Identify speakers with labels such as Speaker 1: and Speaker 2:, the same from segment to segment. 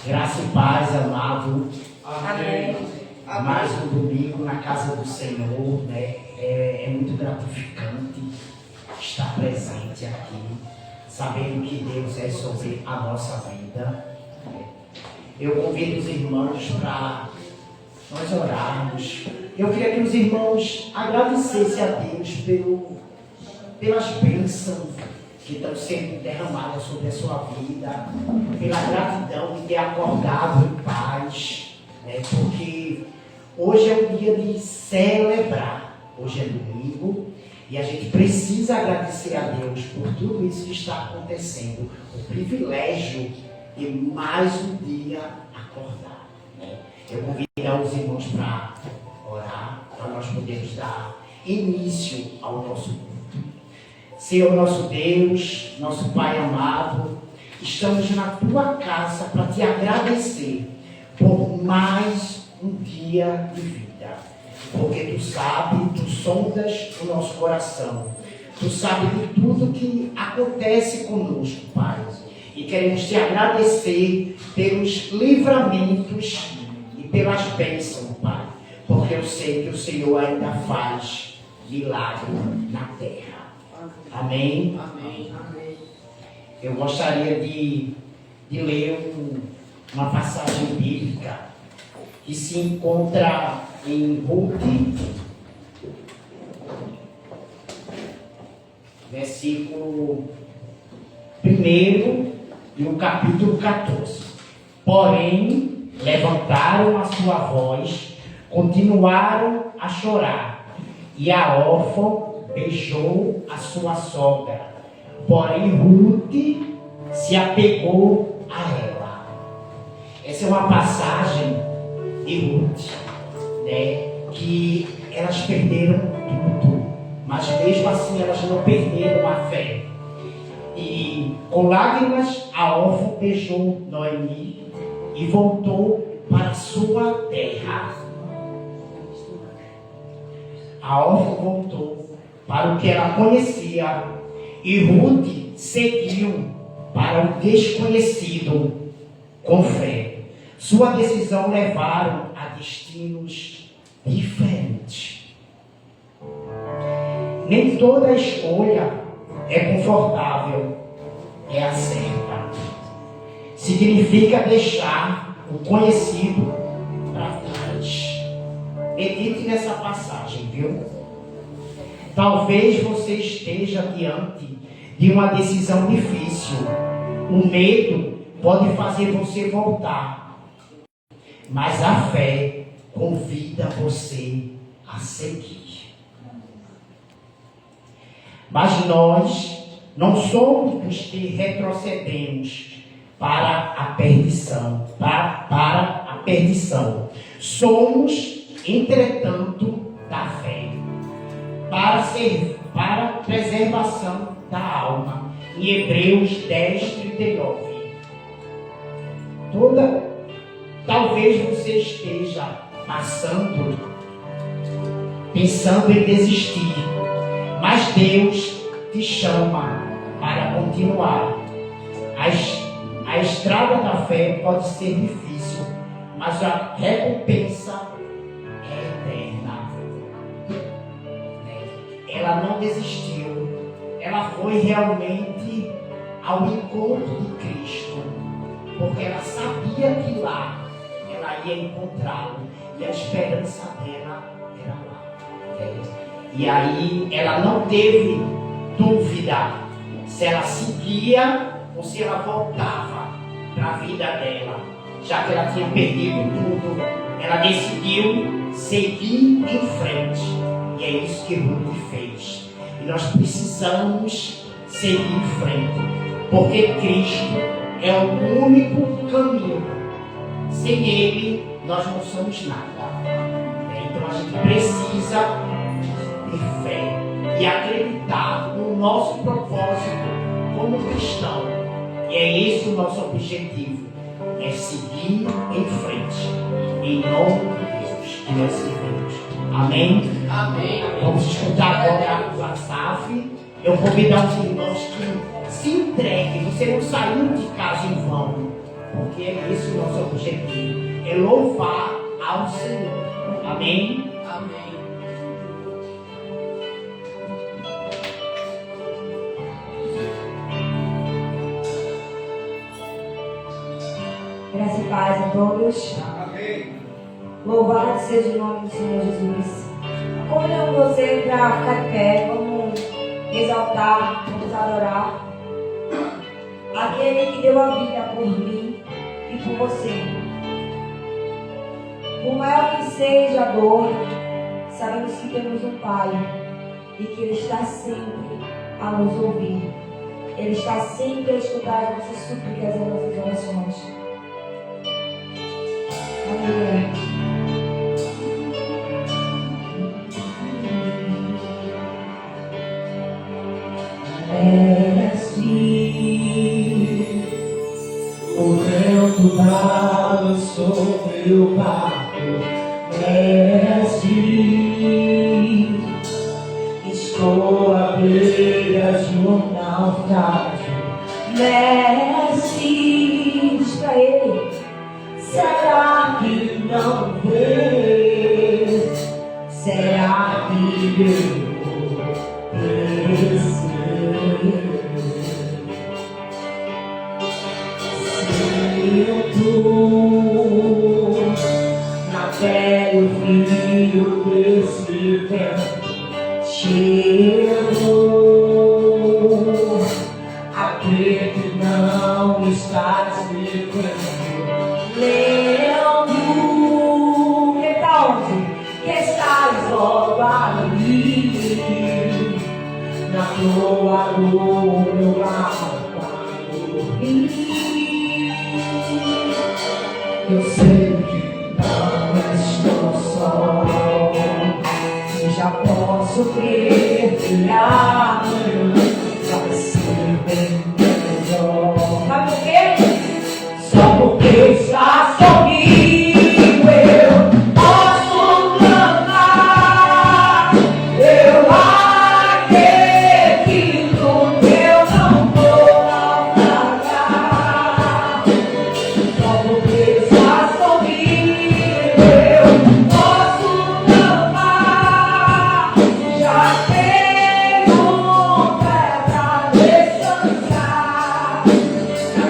Speaker 1: Graça e paz, amado.
Speaker 2: Amém.
Speaker 1: Mais um domingo na casa do Senhor, né? É muito gratificante estar presente aqui, sabendo que Deus é sobre a nossa vida. Eu convido os irmãos para nós orarmos. Eu queria que os irmãos agradecessem a Deus pelas bênçãos que estão sendo derramadas sobre a sua vida, pela gratidão de ter acordado em paz, né? Porque hoje é um dia de celebrar, hoje é domingo, e a gente precisa agradecer a Deus por tudo isso que está acontecendo, o privilégio de mais um dia acordar, né? Eu convido os irmãos para orar, para nós podermos dar início ao nosso culto. Senhor nosso Deus, nosso Pai amado, estamos na Tua casa para Te agradecer por mais um dia de vida. Porque Tu sabes, Tu sondas o nosso coração. Tu sabes de tudo que acontece conosco, Pai. E queremos Te agradecer pelos livramentos e pelas bênçãos, Pai. Porque eu sei que o Senhor ainda faz milagre na terra. Amém?
Speaker 2: Amém.
Speaker 1: Eu gostaria de ler uma passagem bíblica que se encontra em Ruth, versículo 1 do capítulo 14. Porém, levantaram a sua voz, continuaram a chorar, e a órfã beijou a sua sogra. Porém, Ruth se apegou a ela. Essa é uma passagem de Ruth, né? Que elas perderam tudo, mas mesmo assim elas não perderam a fé. E com lágrimas, a órfã beijou Noemi e voltou para a sua terra. A órfã voltou para o que ela conhecia, e Ruth seguiu para o desconhecido com fé. Sua decisão levaram a destinos diferentes. Nem toda escolha é confortável, é a certa. Significa deixar o conhecido para trás. Medite nessa passagem, viu? Talvez você esteja diante de uma decisão difícil. O medo pode fazer você voltar, mas a fé convida você a seguir. Mas nós não somos os que retrocedemos para a perdição, para a perdição. Somos, entretanto, da fé, para a preservação da alma. Em Hebreus 10:39. Talvez você esteja pensando em desistir, mas Deus te chama para continuar. A estrada da fé pode ser difícil, mas a recompensa é eterna. Ela não desistiu, ela foi realmente ao encontro de Cristo, porque ela sabia que lá ela ia encontrá-lo, e a esperança dela era lá. E aí ela não teve dúvida se ela seguia ou se ela voltava para a vida dela, já que ela tinha perdido tudo. Ela decidiu seguir em frente, e é isso que Ruth fez. E nós precisamos seguir em frente, porque Cristo é o único caminho. Sem Ele, nós não somos nada. Então a gente precisa ter fé e acreditar no nosso propósito como cristão. E é esse o nosso objetivo, é seguir em frente, em nome de Deus que nós servimos. Amém?
Speaker 2: Amém.
Speaker 1: Vamos escutar agora o Asaf. Eu convido os irmãos que se entreguem. Você não saiu de casa em vão. porque é esse o nosso objetivo, é louvar ao Senhor. Amém?
Speaker 2: Amém.
Speaker 3: Graça e paz a todos.
Speaker 2: Amém.
Speaker 3: Louvado seja o nome do Senhor Jesus. Convido você para ficar de pé, vamos exaltar, vamos adorar aquele que deu a vida por mim e por você. Por maior que seja a dor, sabemos que temos um Pai e que Ele está sempre a nos ouvir. Ele está sempre a escutar as nossas súplicas e as nossas orações. Aleluia.
Speaker 1: Desce, o vento bate sobre o barco. Desce, estou à beira de um naufrágio. Desce, diz pra ele, será que não vê? Será que eu percebi? Sinto na pele o frio desse vento. Chego a crer que não estás me vendo. Lembro que tal que estás logo ali na proa do meu barco a dormir. Eu sei que não estou só, e já posso crer que amanhã vai ser bem melhor. Sabe por quê? Só porque está comigo eu posso cantar. Eu acredito que eu não vou naufragar. Só porque está comigo eu posso cantar. Já tenho fé pra descansar. Na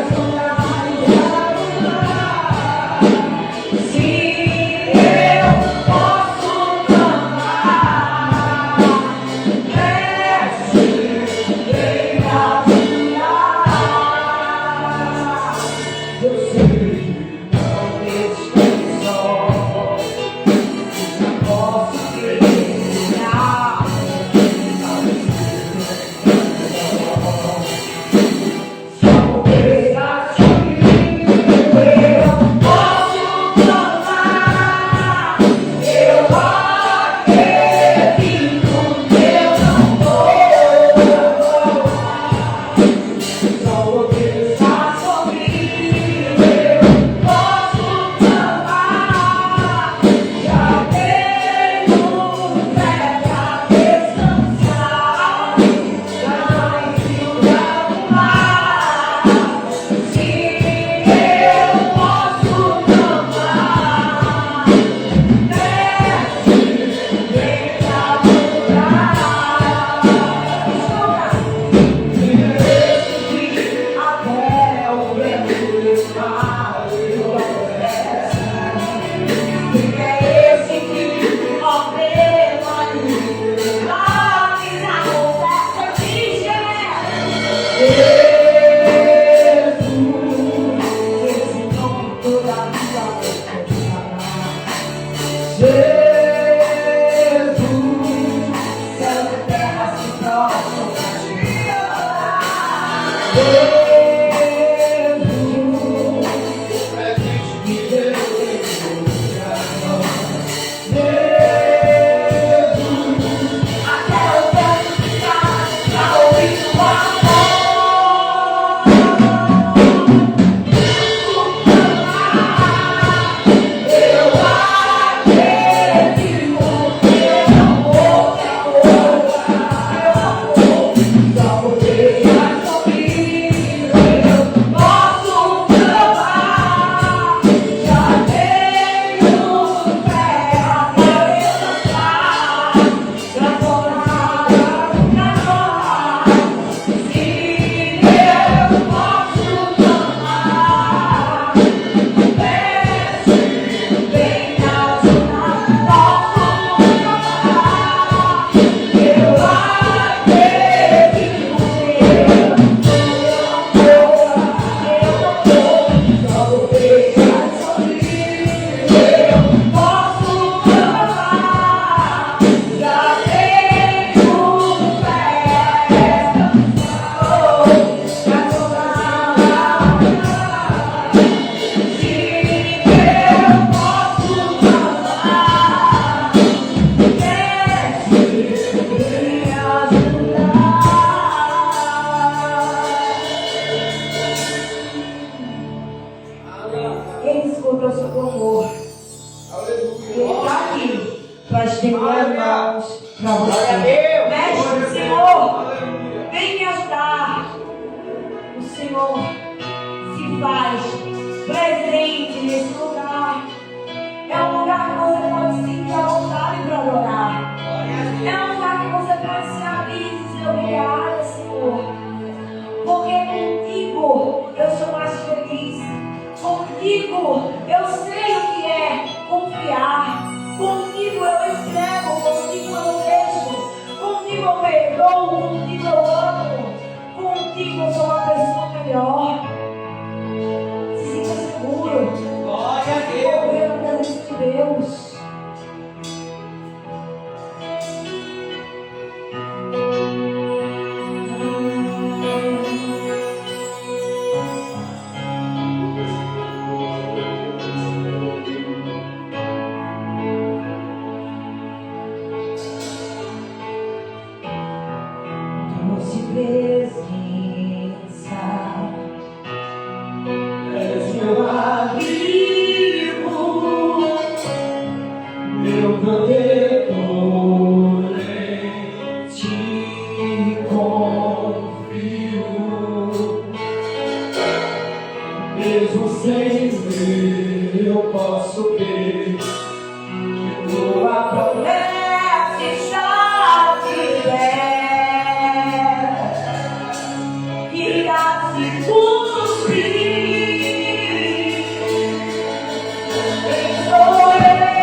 Speaker 3: escutou seu clamor. Ele está aqui para estender as mãos para você. Mestre, Senhor, vem me ajudar. O Senhor se faz presente nesse lugar. É um lugar que você pode sentir a vontade para adorar. É um lugar que você pode se abrir e dizer obrigada, Senhor. Porque contigo eu sou mais feliz. Contigo eu sei o que é confiar. Contigo eu entrego, contigo eu deixo. Contigo eu perdoo, contigo eu amo. Contigo eu sou uma pessoa melhor. Se sinta seguro.
Speaker 2: Glória a Deus.
Speaker 3: Correr na presença de Deus.
Speaker 2: És meu abrigo, meu protetor, em ti confio. Mesmo sem ver, eu posso ver que tua
Speaker 3: Promessa está de pé, irá se cumprir. Quem sou eu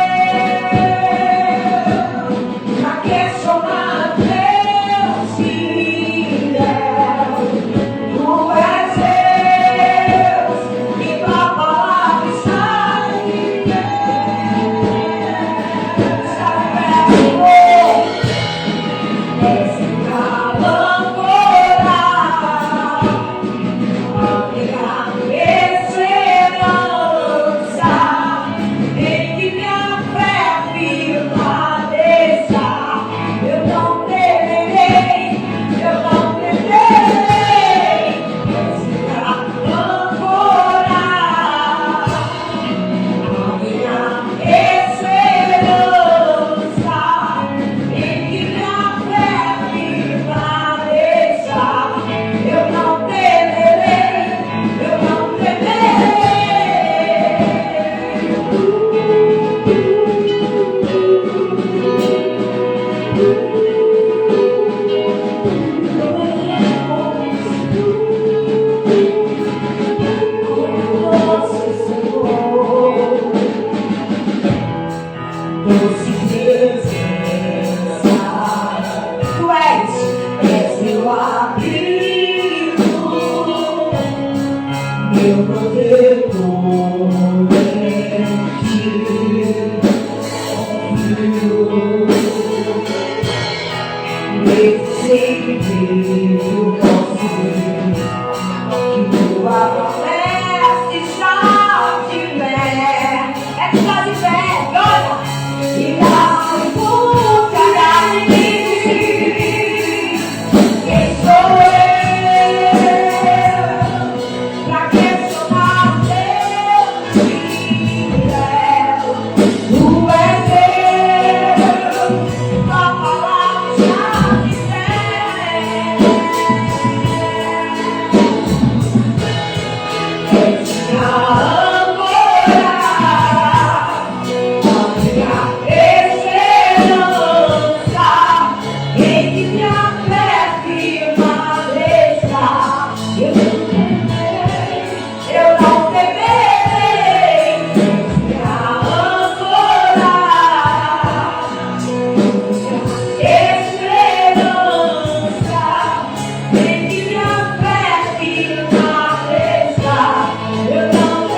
Speaker 3: pra questionar Deus fiel? Tu és Deus e tua palavra está de pé.
Speaker 2: meu protetor, em ti confio. Eu sei que eu posso ver que tua promessa está de pé. É que está de pé, olha. E a busca de mim. Quem sou eu pra questionar Deus? Tu és Deus, tua palavra já me eu não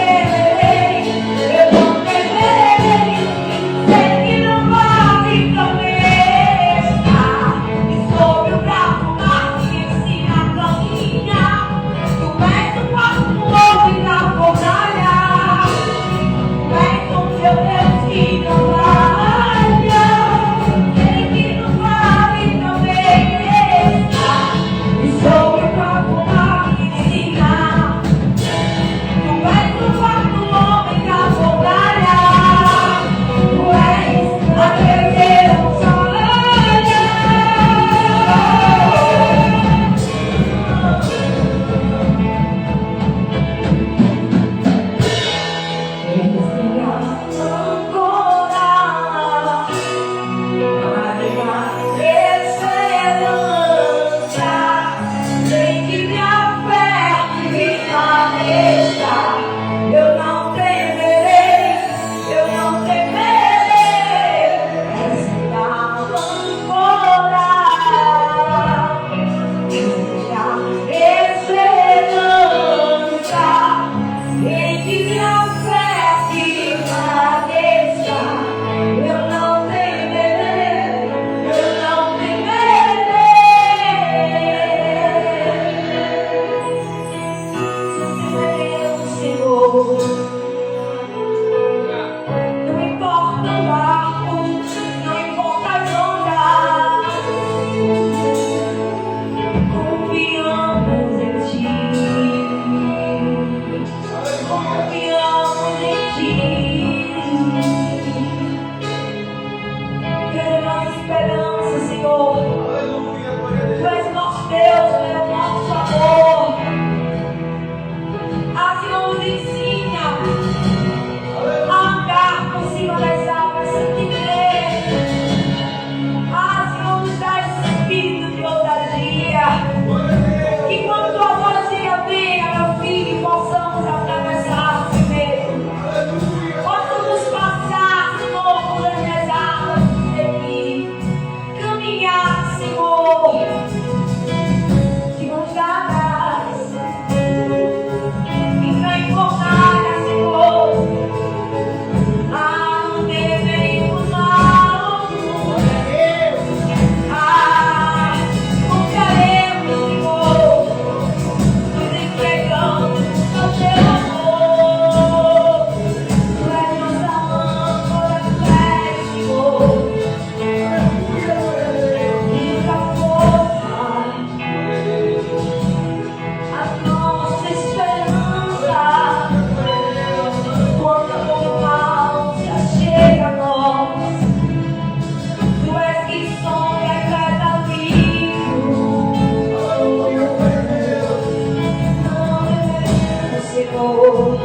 Speaker 3: Senhor.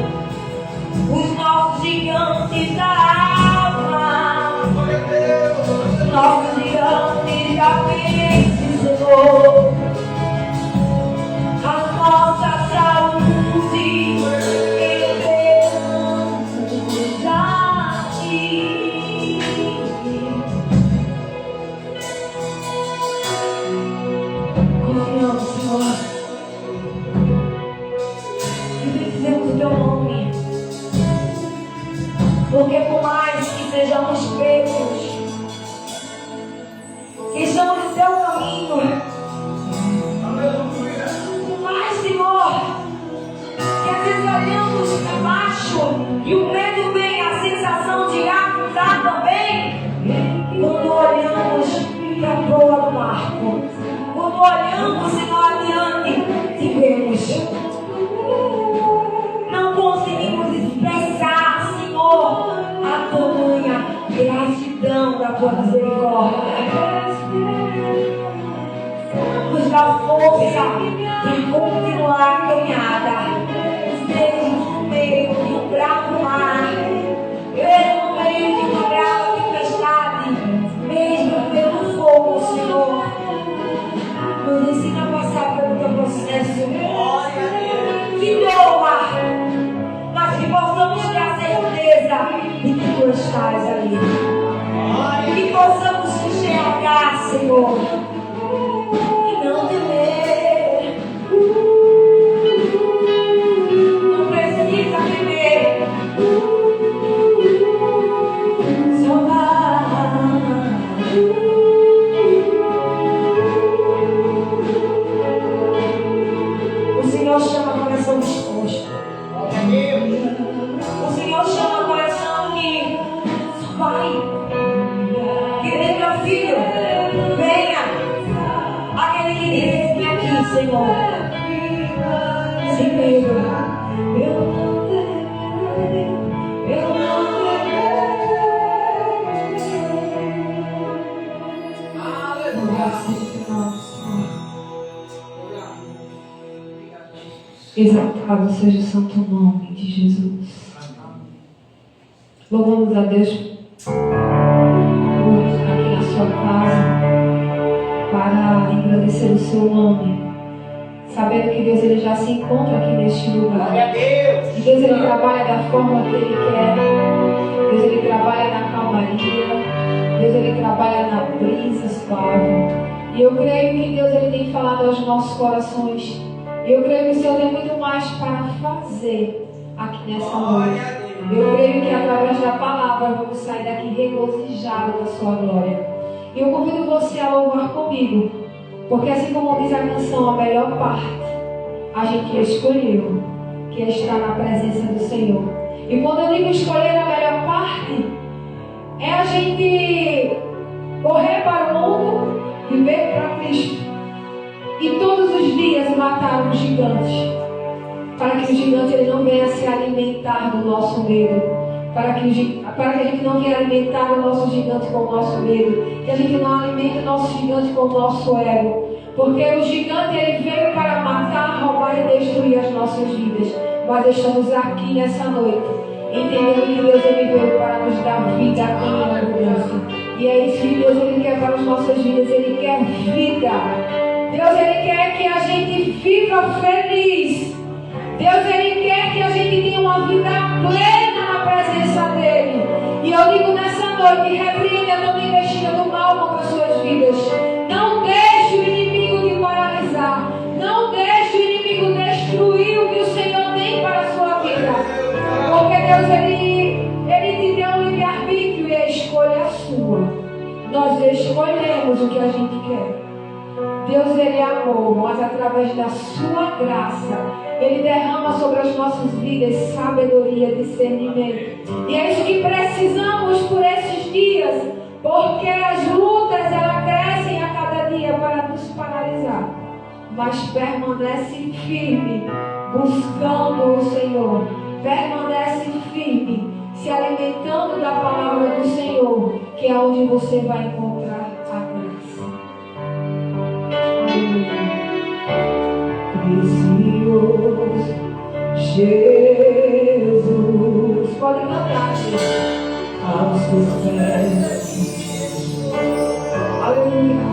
Speaker 3: Os nossos gigantes da alma, nossos gigantes da mente, Senhor. A nossa saúde entregamos a Ti. Confiamos, Senhor, que precisamos do Teu nome. Porque por mais que sejamos pegos, que estamos no Teu caminho, por mais, Senhor, que às vezes olhamos para baixo e o medo vem, a sensação de afundar também, quando olhamos para a proa do barco, quando olhamos, Senhor, adiante e vemos, não conseguimos expressar, Senhor, a tamanha gratidão da Tua misericórdia. Nos dá força para continuar a caminhada, mesmo no meio de um bravo mar, mesmo no meio de uma brava tempestade, mesmo pelo fogo, Senhor. Nos ensina a passar pelo Teu processo, que doa, mas que possamos ter a certeza de que Tu estás ali. Que possamos te enxergar, Senhor, e não temer. Não precisa temer. Só vai. O Senhor chama o coração disposto. O Senhor chama o coração que só vai. Que diz, meu filho, venha. Aquele que diz, vem aqui, Senhor. Sem medo. Eu não temerei. Eu não
Speaker 2: Exaltado seja o santo nome de Jesus. Louvamos a Deus por aqui na sua casa para engrandecer o seu nome, sabendo que Deus ele já se encontra aqui neste lugar. E Deus ele trabalha da forma que Ele quer. Deus ele trabalha na calmaria. Deus ele trabalha na brisa suave. E eu creio que Deus ele tem falado aos nossos corações. E eu creio que o Senhor tem muito mais para fazer aqui nessa noite. Eu creio que através da palavra vamos sair daqui regozijados da sua glória. E eu convido você a louvar comigo, porque assim como diz a canção, a melhor parte a gente escolheu, que é estar na presença do Senhor. E quando eu digo escolher a melhor parte, é a gente correr para o mundo, viver para Cristo e todos os dias matar um gigante, para que o gigante ele não venha se alimentar do nosso medo, para que a gente não venha alimentar o nosso gigante com o nosso medo, que a gente não alimente o nosso gigante com o nosso ego, porque o gigante ele veio para matar, roubar e destruir as nossas vidas. Mas estamos aqui nessa noite entendendo que Deus ele veio para nos dar vida em abundância. E é isso que Deus ele quer para as nossas vidas. Ele quer vida. Deus ele quer que a gente viva feliz. Deus ele quer que a gente tenha uma vida plena na presença dele. E eu digo nessa noite, repreenda toda investida do mal contra as suas vidas. Não deixe o inimigo te paralisar. Não deixe o inimigo destruir o que o Senhor tem para a sua vida. Porque Deus ele te deu um livre-arbítrio e a escolha é sua. Nós escolhemos o que a gente quer. Deus ele amou, mas através da sua graça ele derrama sobre as nossas vidas sabedoria, discernimento. E é isso que precisamos por esses dias, porque as lutas elas crescem a cada dia para nos paralisar. Mas permanece firme, buscando o Senhor. Permanece firme, se alimentando da palavra do Senhor, que é onde você vai encontrar a graça. Precioso Jesus. Jesus. Pode cantar, gente. Aos teus pés. Aleluia.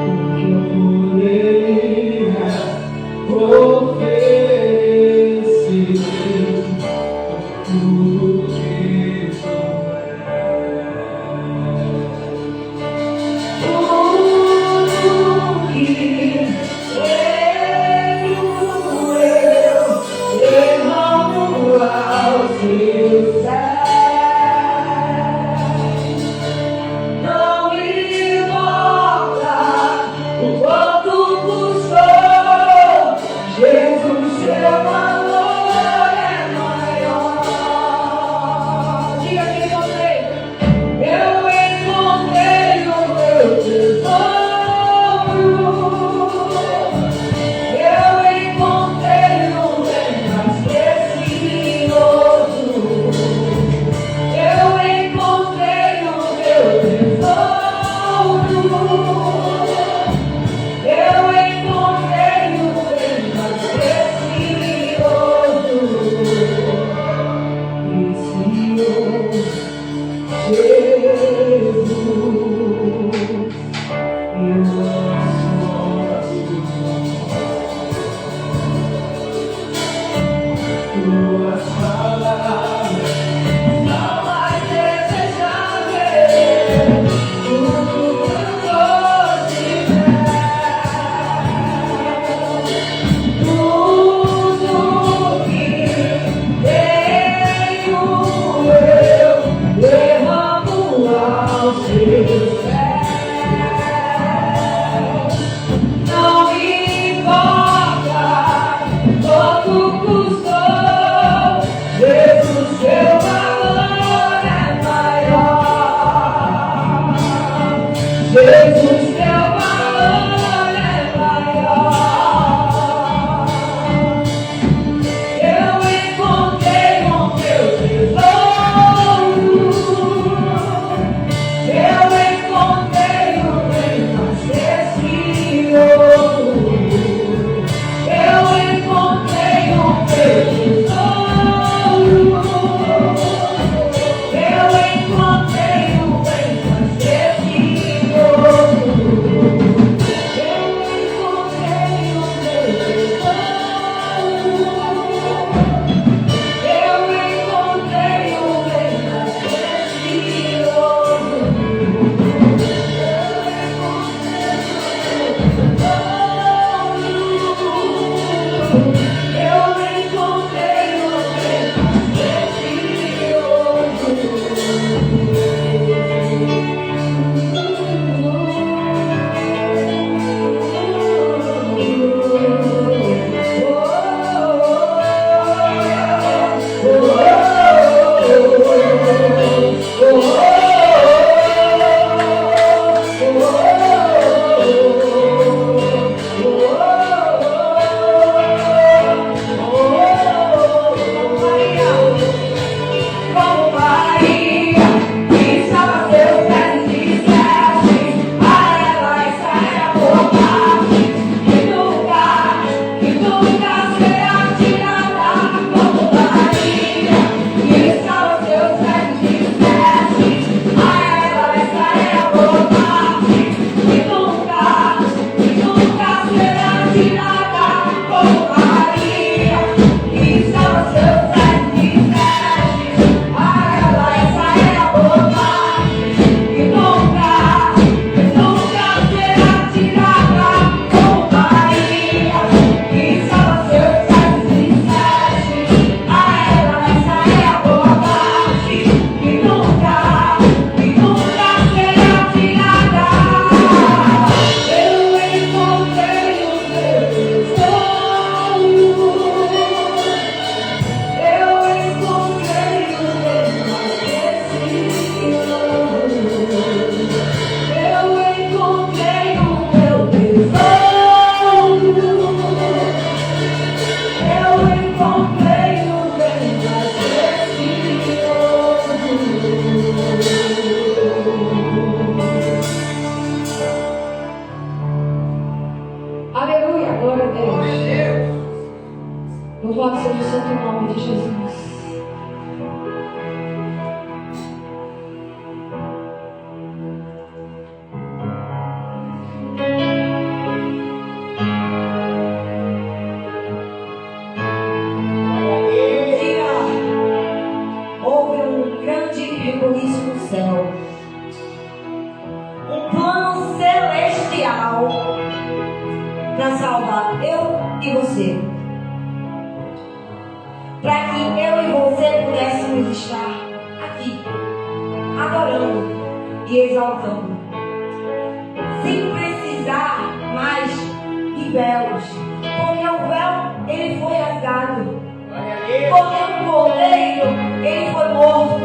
Speaker 2: O que eu poderia oferecer, tudo que tu Jesus Louvado seja o santo nome de Jesus.
Speaker 3: Houve um grande reboliço no céu. Um plano celestial para salvar eu e você. Para que eu e você pudéssemos estar aqui, adorando e exaltando, sem precisar mais de véus, porque o véu ele foi rasgado, porque o cordeiro ele foi morto,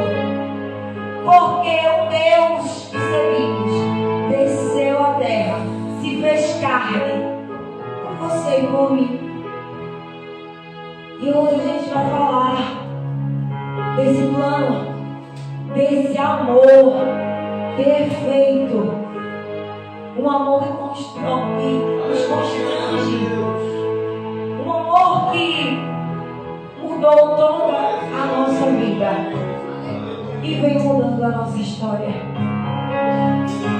Speaker 3: porque o Deus que servimos desceu à terra, se fez carne por você e por mim. E hoje a gente vai falar desse plano, desse amor perfeito, um amor que nos constrange, um amor que mudou toda a nossa vida e vem mudando a nossa história.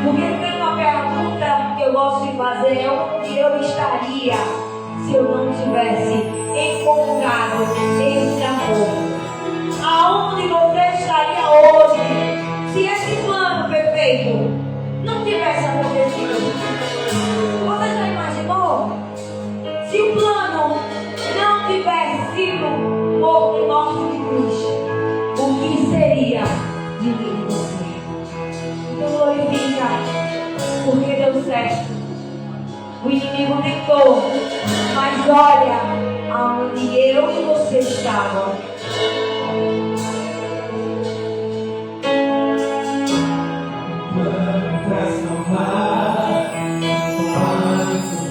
Speaker 3: Porque tem uma pergunta que eu gosto de fazer: é onde eu estaria se eu não tivesse encontrado esse amor? Aonde você estaria hoje se esse plano perfeito não tivesse acontecido? Você já imaginou? Se o plano não tivesse sido morte de cruz, o que seria de mim e você? Então glorifica, porque deu certo. O inimigo tentou, mas olha aonde eu e você estavam.
Speaker 4: Pra salvar,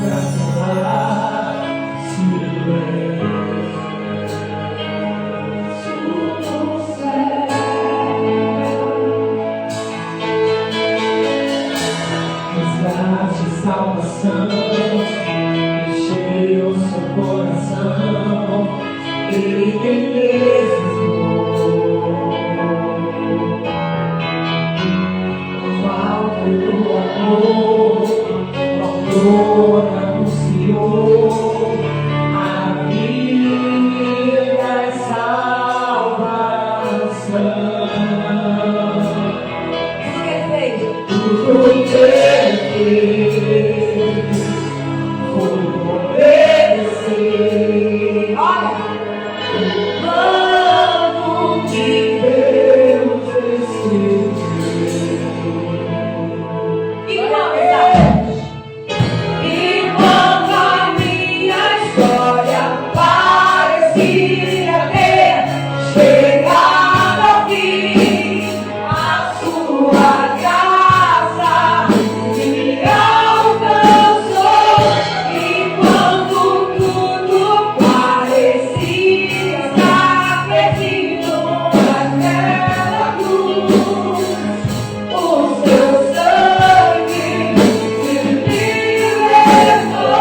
Speaker 4: pra salvar, resgate, salvação, encheu seu coração, ele resgatou. O do amor, o autor anunciou a vida e salvação. Tudo que ele fez foi obedecer.
Speaker 3: Olha,
Speaker 4: O plano que Deus escreveu.
Speaker 3: e quando a minha história parecia ter chegado ao fim, a sua graça me alcançou. E quando tudo parecia estar perdido naquela cruz, o seu sangue me libertou.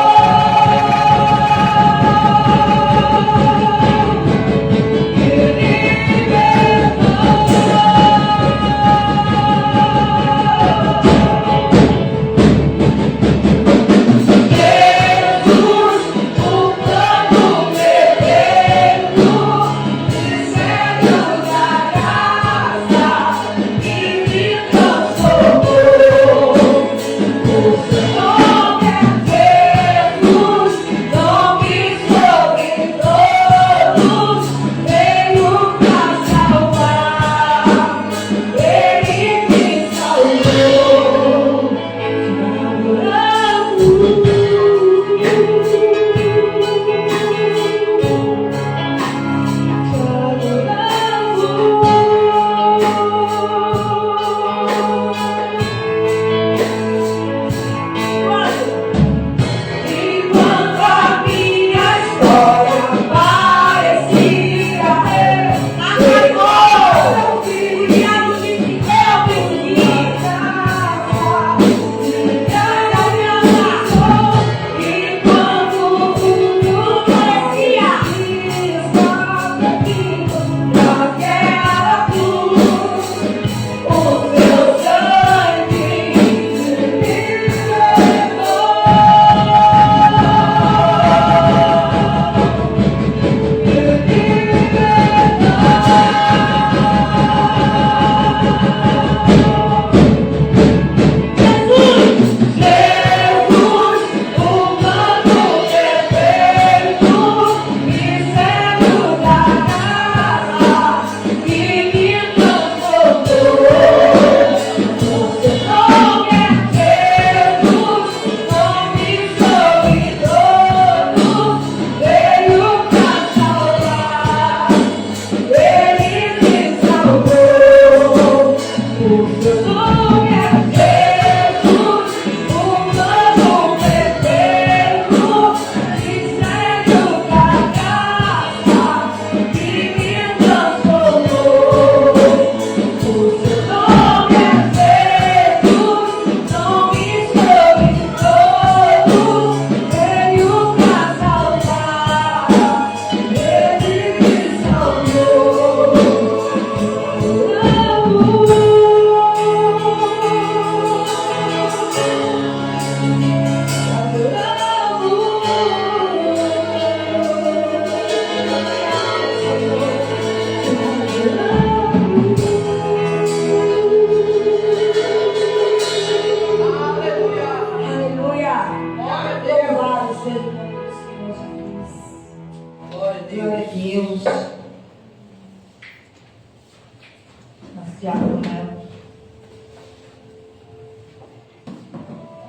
Speaker 3: Glória a Deus.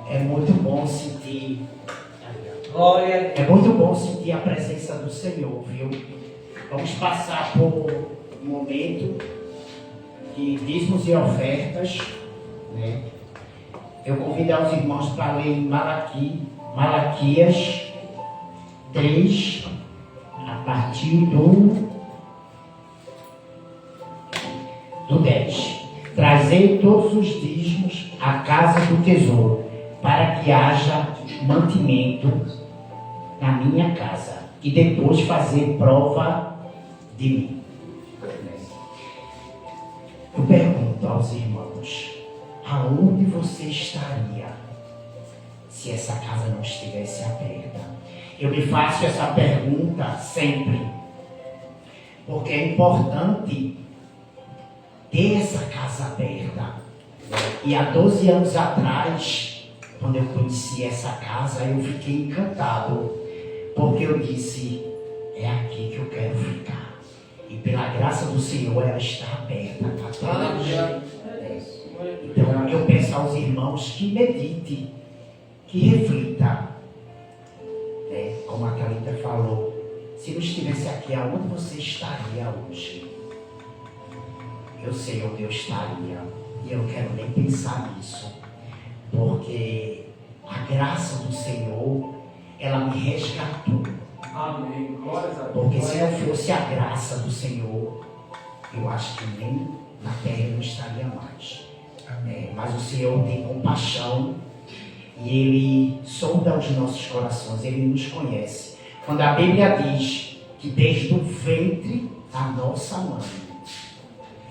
Speaker 1: É muito bom sentir.
Speaker 4: Glória.
Speaker 1: É muito bom sentir a presença do Senhor, viu? Vamos passar por um momento de dízimos e ofertas, né? Eu convido aos irmãos para ler Malaquias 3, a partir do 10. Trazei todos os dízimos à casa do tesouro, para que haja mantimento na minha casa, e depois fazer prova de mim. Eu pergunto aos irmãos, aonde você estaria se essa casa não estivesse aberta? Eu me faço essa pergunta sempre, porque é importante ter essa casa aberta. E há 12 anos atrás, quando eu conheci essa casa, eu fiquei encantado, porque eu disse, é aqui que eu quero ficar. E pela graça do Senhor, ela está aberta até hoje. Então eu peço aos irmãos que medite, que reflita, né? Como a Thalita falou, se não estivesse aqui, aonde você estaria hoje? Eu sei onde eu estaria, e eu não quero nem pensar nisso, porque a graça do Senhor, ela me resgatou.
Speaker 4: Amém. Glória a Deus.
Speaker 1: Porque se não fosse a graça do Senhor, eu acho que nem na terra eu não estaria mais. Mas o Senhor tem compaixão e Ele sonda os nossos corações, Ele nos conhece. Quando a Bíblia diz que desde o ventre da nossa mãe,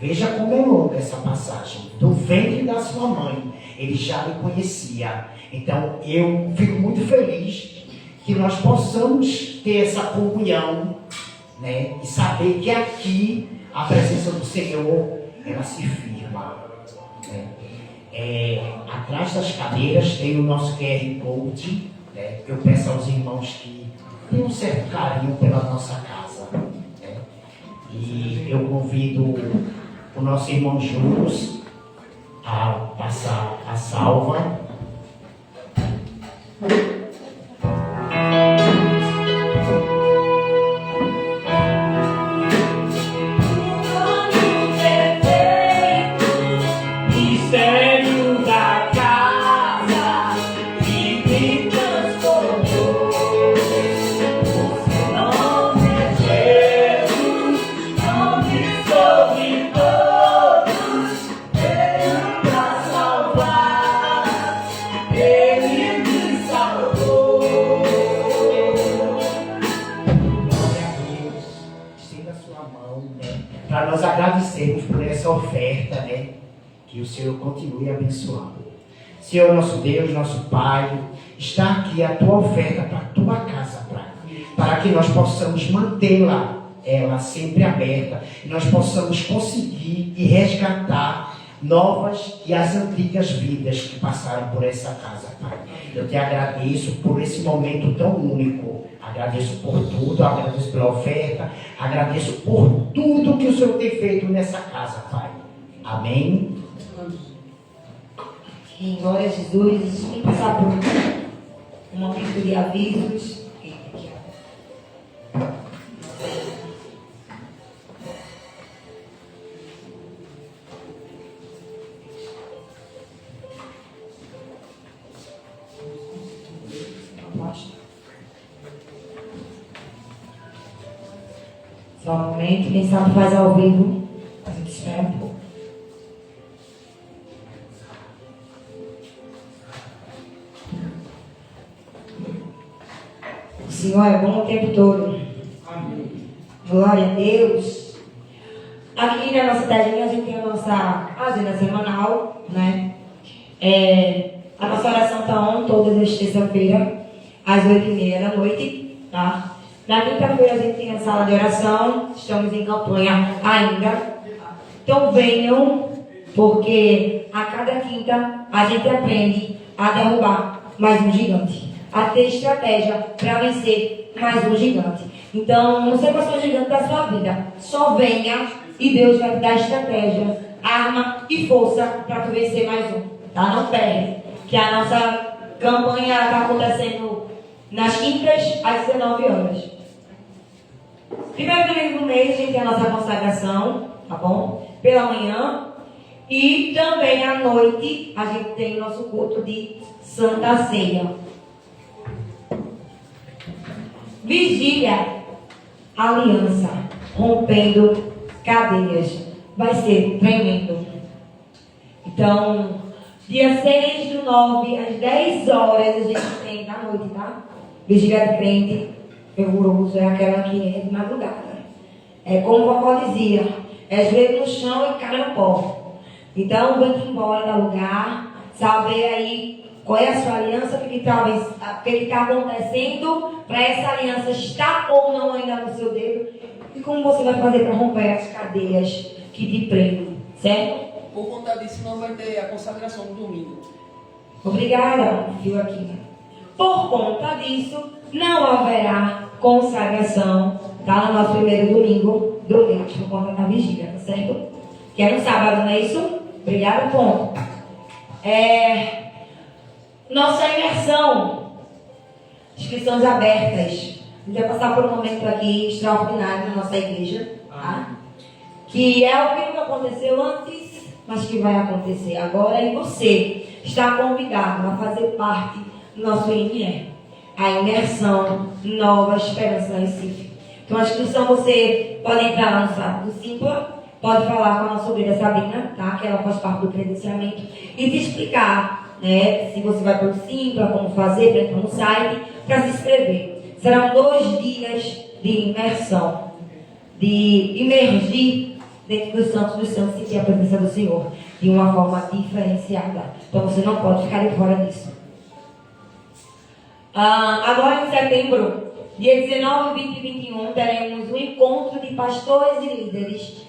Speaker 1: veja como é longa essa passagem, do ventre da sua mãe, Ele já lhe conhecia. Então eu fico muito feliz que nós possamos ter essa comunhão, né? E saber que aqui a presença do Senhor, ela se firma, né? Atrás das cadeiras tem o nosso QR Code, né? Eu peço aos irmãos que tenham um certo carinho pela nossa casa, né? E eu convido o nosso irmão Júlio a passar a salva. Para nós agradecermos por essa oferta, né? Que o Senhor continue abençoando. Senhor, nosso Deus, nosso Pai, está aqui a tua oferta para a tua casa, Pai, para que nós possamos mantê-la, ela sempre aberta, e nós possamos conseguir e resgatar novas e as antigas vidas que passaram por essa casa, Pai. Eu te agradeço por esse momento tão único. Agradeço por tudo, agradeço pela oferta, agradeço por tudo que o Senhor tem feito nessa casa, Pai. Amém?
Speaker 3: Em glória a Jesus, vamos passar por um momento de avisos. Só um momento, quem sabe faz ao vivo. A gente espera um pouco. O Senhor é bom o tempo todo.
Speaker 4: Amém.
Speaker 3: Glória a Deus. Aqui na nossa telinha a gente tem a nossa agenda semanal, né? A nossa oração está on todas as terça-feiras, às 8h30 da noite, tá? Na quinta-feira a gente tem a sala de oração, estamos em campanha ainda. Então venham, porque a cada quinta a gente aprende a derrubar mais um gigante, a ter estratégia para vencer mais um gigante. Então, não sei quais são os gigantes da sua vida. Só venha e Deus vai te dar estratégia, arma e força para tu vencer mais um. Tá? Não perde. Que a nossa campanha está acontecendo nas quintas às 19 horas. Primeiro domingo do mês a gente tem a nossa consagração, tá bom? Pela manhã. E também à noite a gente tem o nosso culto de Santa Ceia. Vigília, aliança, rompendo cadeias. Vai ser tremendo. Então, dia 6/9, às 10 horas, a gente tem da noite, tá? Vigília de crente, fervoroso, é aquela que é de madrugada. É como a Vovó dizia, é joelho no chão e cara no pó. Então, vem embora do lugar, saber aí qual é a sua aliança, o que está acontecendo, para essa aliança estar ou não ainda no seu dedo, e como você vai fazer para romper as cadeias que te prendem, certo?
Speaker 5: Por conta disso, não vai ter a consagração no domingo.
Speaker 3: Obrigada, viu aqui. Por conta disso, não haverá consagração, tá? No nosso primeiro domingo do mês, por conta da vigília, tá certo? Que é no sábado, não é isso? Obrigada, ponto. Nossa imersão, inscrições abertas. A gente vai passar por um momento aqui extraordinário na nossa igreja, tá? Que é o que nunca aconteceu antes, mas que vai acontecer agora. E você está convidado a fazer parte do nosso IME, a imersão Nova Esperança na Recife. Então, a inscrição você pode entrar lá no site do Simpla. Pode falar com a nossa obreira Sabrina, tá? Que ela faz parte do credenciamento, e te explicar, né? Se você vai para o Simpla, como fazer, para entrar no site, para se inscrever. Serão 2 dias de imersão, de imergir dentro dos santos e sentir a presença do Senhor de uma forma diferenciada. Então você não pode ficar de fora disso. Agora em setembro, dia 19, 20 e 21, teremos um encontro de pastores e líderes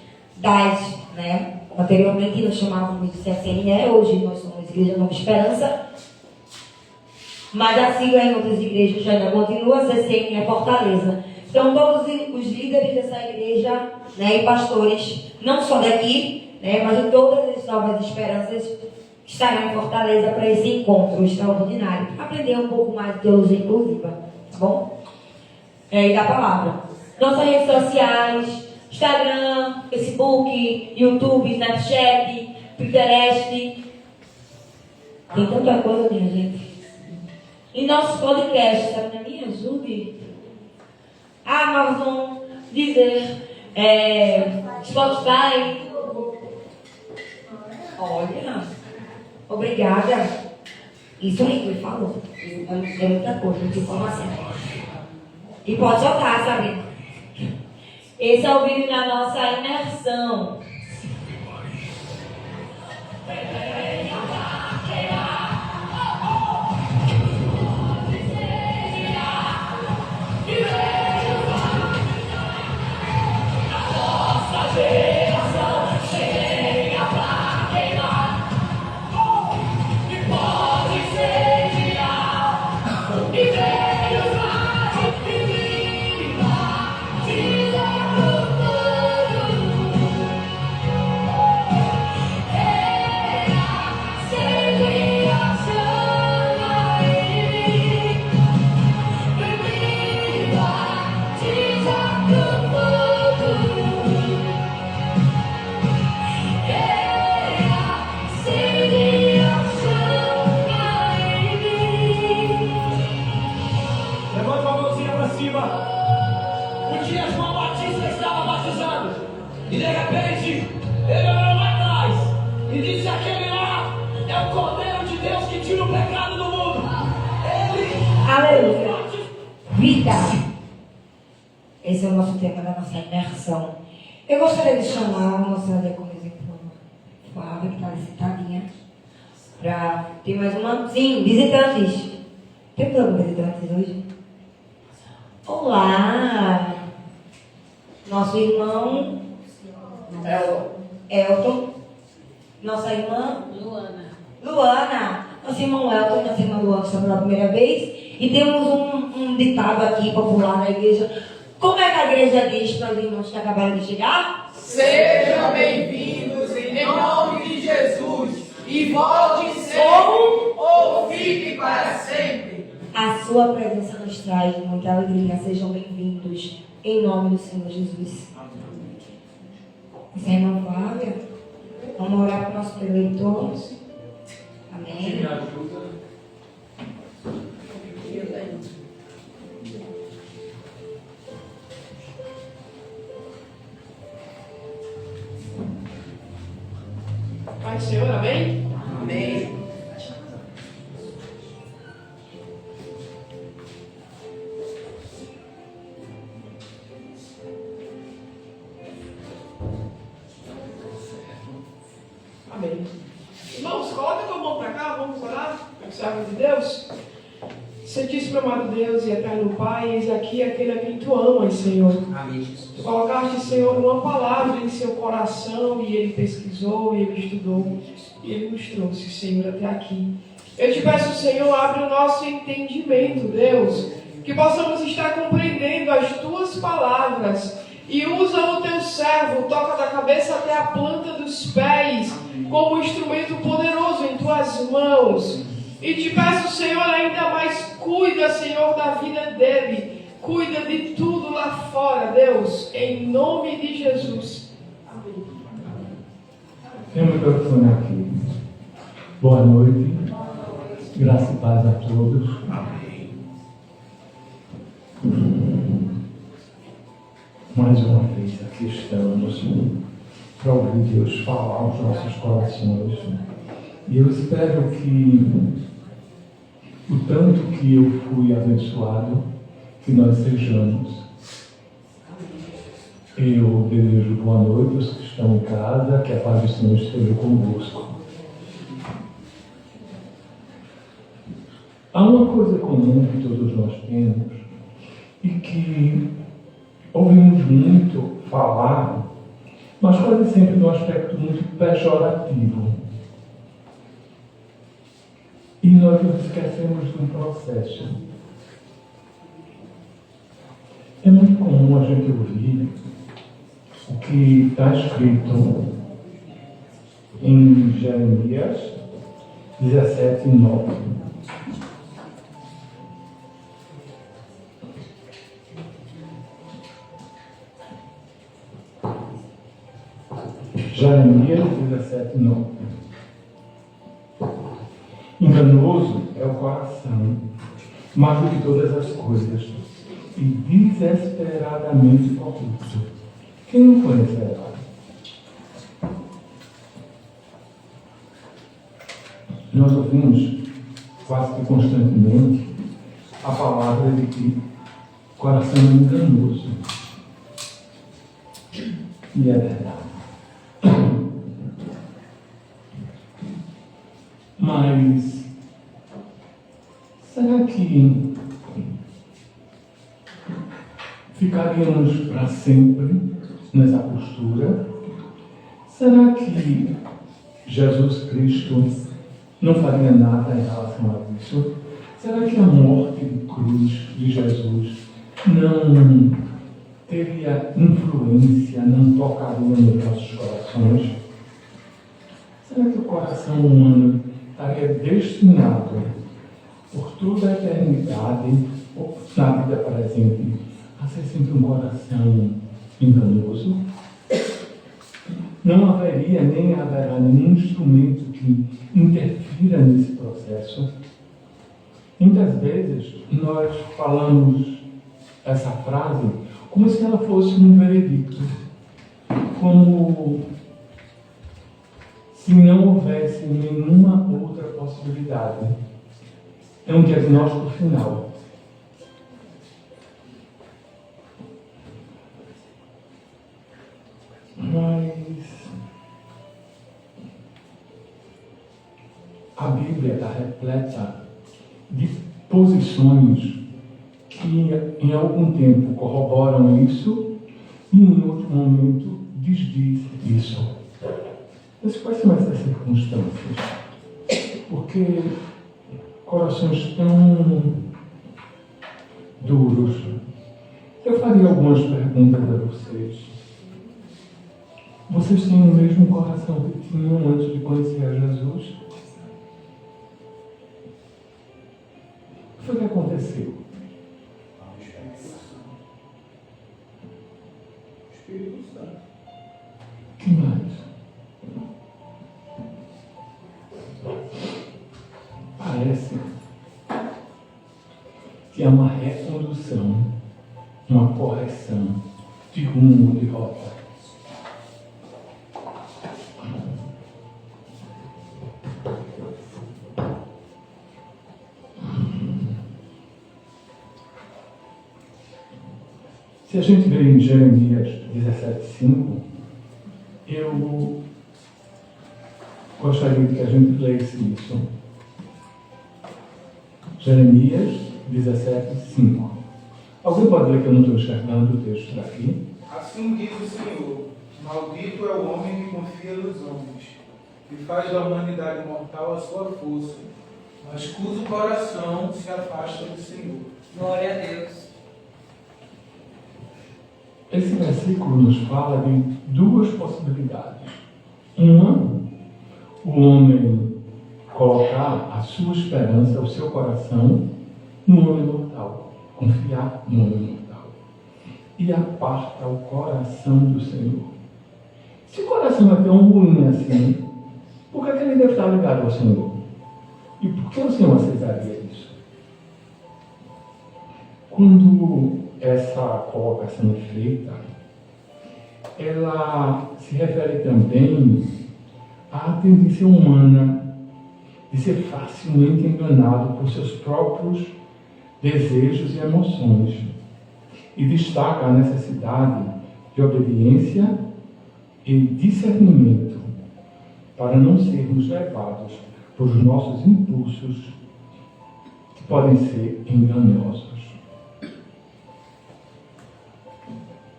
Speaker 3: né? Anteriormente nós chamávamos de CSNE, hoje nós somos Igreja Nova Esperança, mas a sigla em outras igrejas já ainda continua, CSNE é Fortaleza. Então todos os líderes dessa igreja, né, e pastores, não só daqui, né, mas de todas as Novas Esperanças, estarão em Fortaleza para esse encontro extraordinário. Aprender um pouco mais de teologia inclusiva, tá bom? E da palavra. Nossas redes sociais, Instagram, Facebook, YouTube, Snapchat, Pinterest. Tem tanta coisa, minha gente. E nosso podcast, sabe, me ajude. Amazon, Deezer, Spotify. Olha, obrigada. Isso aí que ele falou. É muita coisa, muita informação. E pode soltar, sabe? Esse é o vídeo da nossa imersão.
Speaker 6: E de repente, ele olhou lá atrás e disse: aquele lá é o Cordeiro de Deus que tira o pecado do mundo. Ele...
Speaker 3: Aleluia. Vida. Esse é o nosso tema da nossa imersão. Eu gostaria de chamar a nossa diaconisa Flávia, que está ali sentadinha, para ter mais uma... Sim, visitantes. Tem problema visitantes hoje? Olá. Nosso irmão... Elton. Nossa irmã... Luana. Nosso irmão Elton e nossa irmã Luana estão pela primeira vez. E temos um ditado aqui popular na igreja: Como é que a igreja diz para os irmãos que acabaram de chegar?
Speaker 5: Sejam bem-vindos em nome de Jesus e volte sempre ou fique para sempre.
Speaker 3: A sua presença nos traz muita alegria. Sejam bem-vindos em nome do Senhor Jesus. Essa é a irmã Flávia. Vamos orar para o nosso eleitor. Amém.
Speaker 4: Me ajuda.
Speaker 5: Pai do Senhor, amém? Amém. Amém. Irmãos, coloca a tua mão para cá, vamos orar, servo de Deus. Santíssimo amado Deus e eterno Pai, eis aqui aquele a quem tu amas, Senhor.
Speaker 1: Amém, Jesus.
Speaker 5: Tu colocaste, Senhor, uma palavra em seu coração e ele pesquisou, e ele estudou, e ele nos trouxe, Senhor, até aqui. Eu te peço, Senhor, abre o nosso entendimento, Deus, que possamos estar compreendendo as tuas palavras e usa o teu servo, toca da cabeça até a planta dos pés, como um instrumento poderoso em tuas mãos. E te peço, Senhor, ainda mais, cuida, Senhor, da vida dele. Cuida de tudo lá fora, Deus, em nome de Jesus. Amém.
Speaker 7: Tem um microfone aqui. Boa noite. Graça e paz a todos.
Speaker 1: Amém.
Speaker 7: Mais uma vez aqui estamos para ouvir Deus falar aos nossos corações. E eu espero que o tanto que eu fui abençoado, que nós sejamos. Eu desejo boa noite aos que estão em casa, que a paz do Senhor esteja convosco. Há uma coisa comum que todos nós temos e que ouvimos muito falar, mas quase sempre num aspecto muito pejorativo. E nós nos esquecemos de um processo. É muito comum a gente ouvir o que está escrito em Jeremias 17:9. Jeremias 17:9. Enganoso é o coração, mais do que todas as coisas, e desesperadamente corrupto. Quem não conhecerá? Nós ouvimos quase que constantemente a palavra de que o coração é enganoso. E é verdade. Mas será que ficaríamos para sempre nessa postura? Será que Jesus Cristo não faria nada em relação a isso? Será que a morte de cruz de Jesus não teria influência, não tocaria nos nossos corações? Será que o coração humano estaria destinado por toda a eternidade, ou na vida presente, a ser sempre um coração enganoso? Não haveria nem haverá nenhum instrumento que interfira nesse processo. Muitas vezes nós falamos essa frase como se ela fosse um veredicto, como se não houvesse nenhuma outra possibilidade. É um diagnóstico final. Mas a Bíblia está repleta de posições que em algum tempo corroboram isso e em outro momento desdiz isso. Mas quais são essas circunstâncias? Porque corações tão duros, Eu faria algumas perguntas a vocês. Vocês têm o mesmo coração que tinham antes de conhecer a Jesus? O que foi que aconteceu?
Speaker 4: Espírito Santo.
Speaker 7: O que mais? Parece que é uma recondução, uma correção de rumo, de rota. Se a gente vê em Jeremias 17:5, eu gostaria que a gente lesse isso. Jeremias 17:5. Alguém pode ler que eu não estou enxergando o texto daqui?
Speaker 8: Assim diz o Senhor: maldito é o homem que confia nos homens, que faz da humanidade mortal a sua força, mas cujo coração se afasta do Senhor.
Speaker 3: Glória a Deus.
Speaker 7: Esse versículo nos fala de duas possibilidades. Uma, o homem colocar a sua esperança, o seu coração, no homem mortal. Confiar no homem mortal. E aparta o coração do Senhor. Se o coração é tão ruim assim, por que ele deve estar ligado ao Senhor? E por que o Senhor aceitaria isso? Quando essa colocação é feita, ela se refere também à tendência humana de ser facilmente enganado por seus próprios desejos e emoções, e destaca a necessidade de obediência e discernimento para não sermos levados por nossos impulsos que podem ser enganosos.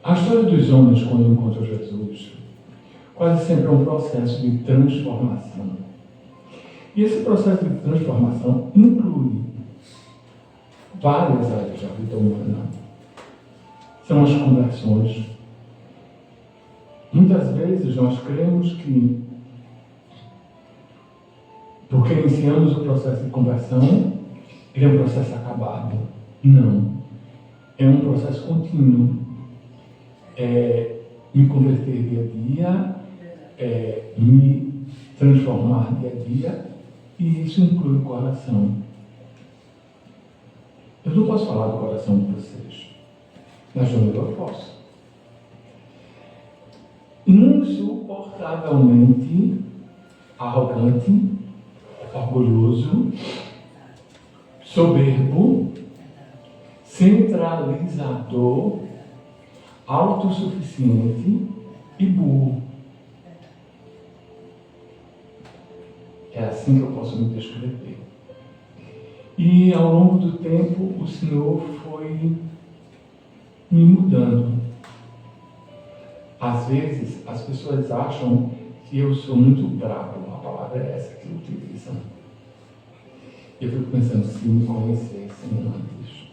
Speaker 7: A história dos homens quando encontram Jesus quase sempre é um processo de transformação. E esse processo de transformação inclui várias áreas da vida humana. São as conversões. Muitas vezes nós cremos que, porque iniciamos o processo de conversão, ele é um processo acabado. Não. É um processo contínuo. Me converter dia a dia, me transformar dia a dia, e isso inclui o coração. Eu não posso falar do coração de vocês, mas eu posso. Insuportavelmente arrogante, orgulhoso, soberbo, centralizador, autossuficiente e burro. É assim que eu posso me descrever. E ao longo do tempo o Senhor foi me mudando. Às vezes as pessoas acham que eu sou muito bravo, a palavra é essa que utilizam. Eu fico pensando, se me conhecessem antes.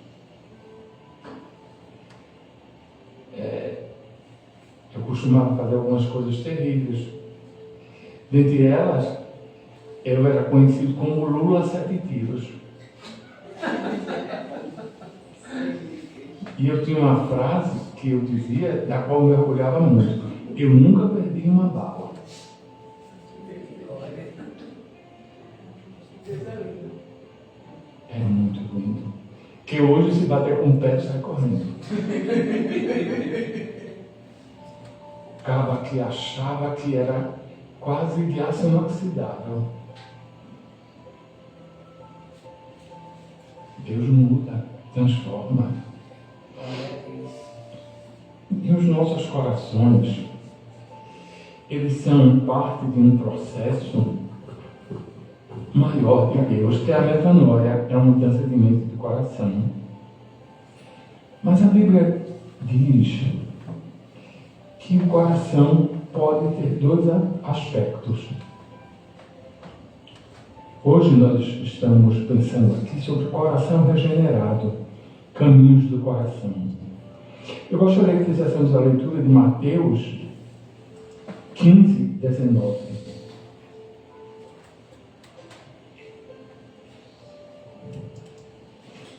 Speaker 7: Eu costumava fazer algumas coisas terríveis. Dentre elas, eu era conhecido como Lula 7 tiros. E eu tinha uma frase que eu dizia, da qual eu me orgulhava muito: eu nunca perdi uma bala. É muito lindo. Que hoje, se bater com o pé, sai correndo. Acaba que achava que era quase de aço inoxidável. Deus muda, transforma. E os nossos corações, eles são parte de um processo maior de Deus, que é a metanoia, é a mudança de mente do coração. Mas a Bíblia diz que o coração pode ter dois aspectos. Hoje nós estamos pensando aqui sobre o coração regenerado, caminhos do coração. Eu gostaria que fizéssemos a leitura de Mateus 15, 19.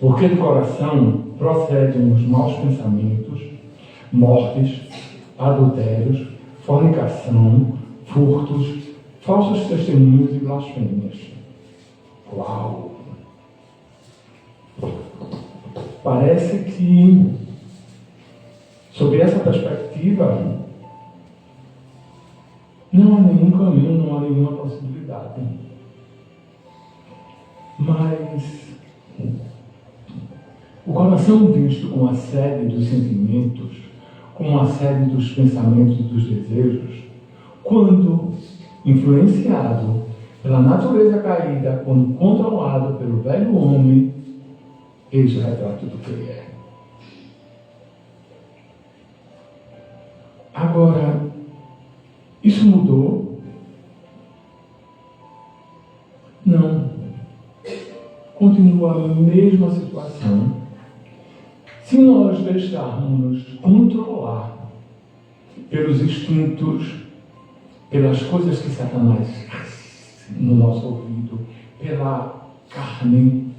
Speaker 7: Porque do coração procedem os maus pensamentos, mortes, adultérios, fornicação, furtos, falsos testemunhos e blasfêmias. Uau! Parece que, sob essa perspectiva, não há nenhum caminho, não há nenhuma possibilidade. Mas o coração visto com a sede dos sentimentos, com a sede dos pensamentos e dos desejos, quando influenciado pela natureza caída, quando controlado pelo velho homem, eis o retrato do que ele é. Agora, isso mudou? Não. Continua a mesma situação. Se nós deixarmos controlar pelos instintos, pelas coisas que Satanás no nosso ouvido, pela carne,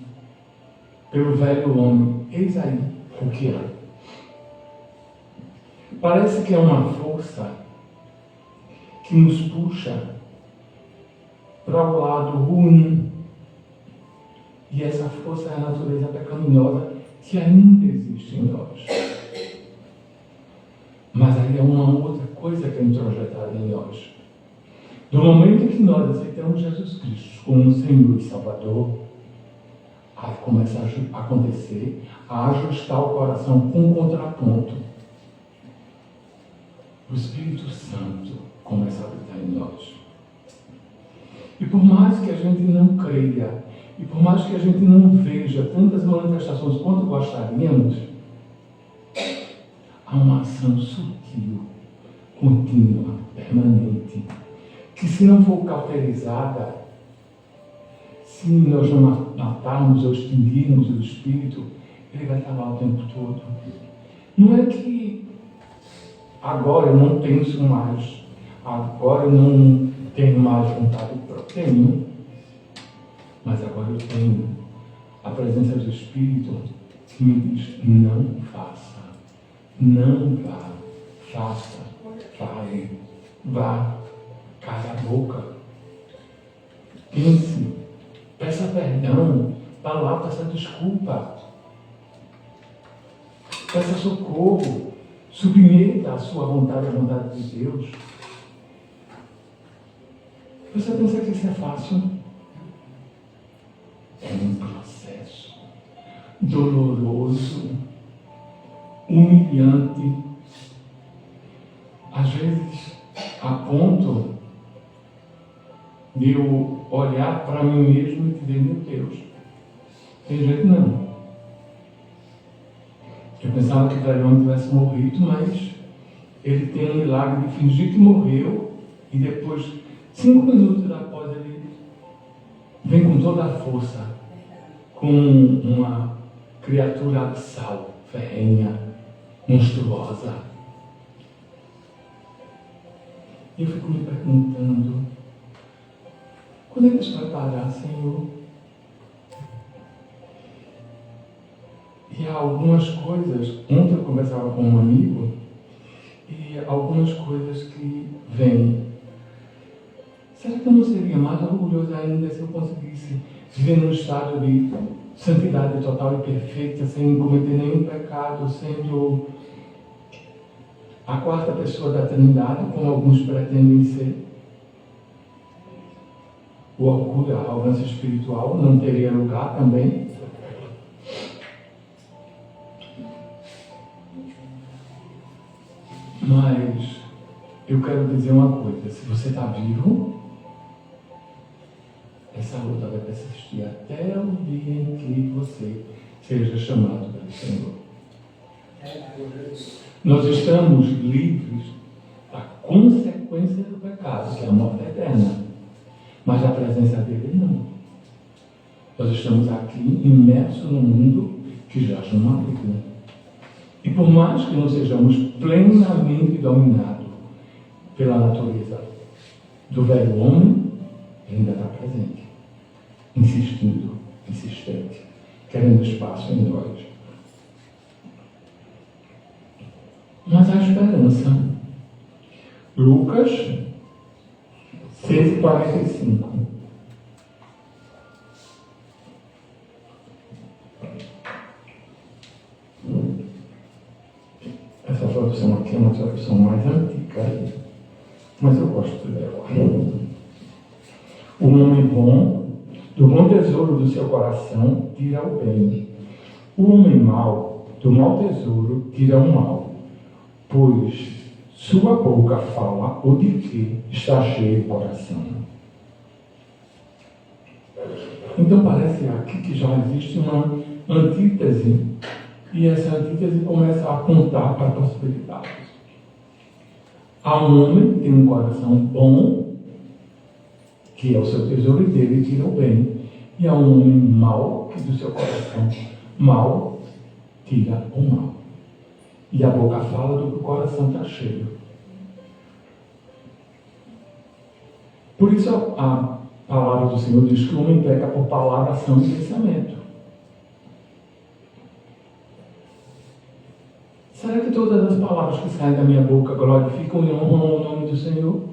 Speaker 7: pelo velho homem, eis aí o que é. Parece que é uma força que nos puxa para o lado ruim. E essa força é a natureza pecaminosa que ainda existe em nós. Mas aí é uma outra coisa que é introjetada em nós. Do momento em que nós aceitamos Jesus Cristo como Senhor e Salvador, aí começa a acontecer, a ajustar o coração com um contraponto. O Espírito Santo começa a habitar em nós. E por mais que a gente não creia, e por mais que a gente não veja tantas manifestações quanto gostaríamos, há uma ação sutil, contínua, permanente, que se não for cauterizada, se nós não matarmos ou extinguirmos o Espírito, ele vai estar lá o tempo todo. Não é que agora eu não penso mais, agora eu não tenho mais vontade própria. Tenho. Mas agora eu tenho a presença do Espírito que me diz: não faça, não vá, faça, vai, vá, cala a boca, pense, peça perdão, vá lá, peça desculpa, peça socorro, submeta a sua vontade à vontade de Deus. Você pensa que isso é fácil? É um processo doloroso, humilhante, às vezes a ponto de eu olhar para mim mesmo e dizer: meu Deus, tem jeito não. Eu pensava que o velho homem tivesse morrido, mas ele tem um milagre de fingir que morreu e depois, 5 minutos após, ele vem com toda a força, com uma criatura abissal, ferrenha, monstruosa. E eu fico me perguntando: quando é que isso vai parar, Senhor? E há algumas coisas, ontem eu conversava com um amigo, e algumas coisas que vêm. Será que eu não seria mais orgulhoso ainda se eu conseguisse viver num estado de santidade total e perfeita, sem cometer nenhum pecado, sendo a 4ª pessoa da Trindade, como alguns pretendem ser? O orgulho, a arrogância espiritual não teria lugar também? Mas eu quero dizer uma coisa: se você está vivo, essa luta vai persistir até o dia em que você seja chamado pelo Senhor. Nós estamos livres da consequência do pecado, que é a morte eterna, mas da presença dele não. Nós estamos aqui imersos num mundo que jaz no maligno. E por mais que não sejamos plenamente dominados pela natureza do velho homem, ainda está presente, insistindo, insistente, querendo espaço em nós. Mas há esperança. Lucas 6,45. Essa tradução aqui é uma tradução mais antiga, mas eu gosto dela. O homem bom, do bom tesouro do seu coração, tira o bem. O homem mau, do mau tesouro, tira o mal. Pois sua boca fala o de que está cheio o coração. Então parece aqui que já existe uma antítese, e essa antítese começa a apontar para possibilidades. Há um homem que tem um coração bom, que é o seu tesouro e dele tira o bem, e há um homem mau, que do seu coração mau tira o mal. E a boca fala do que o coração está cheio. Por isso a palavra do Senhor diz que o homem peca por palavra, ação e pensamento. Será que todas as palavras que saem da minha boca glorificam e honram o nome do Senhor?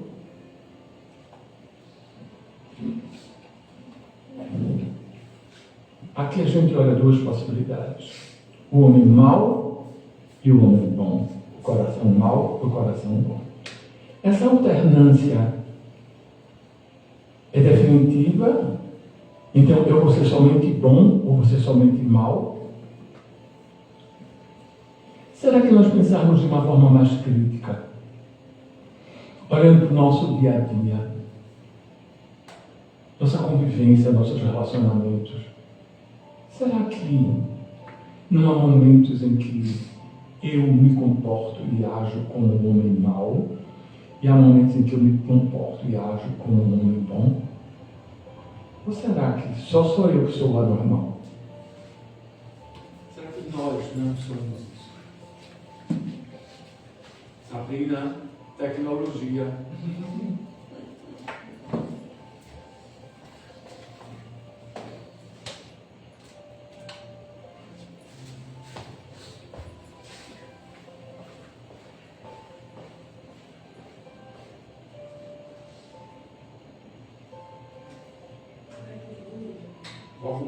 Speaker 7: Aqui a gente olha duas possibilidades. O homem mau e o homem bom. O coração mau e o coração bom. Essa alternância é definitiva? Então eu vou ser somente bom ou vou ser somente mau? Será que nós pensarmos de uma forma mais crítica? Olhando para o nosso dia a dia, nossa convivência, nossos relacionamentos. Será que não há momentos em que eu me comporto e ajo como um homem mau, e há momentos em que eu me comporto e ajo como um homem bom? Ou será que só sou eu que sou anormal? Será que nós não somos isso? Sabrina, tecnologia.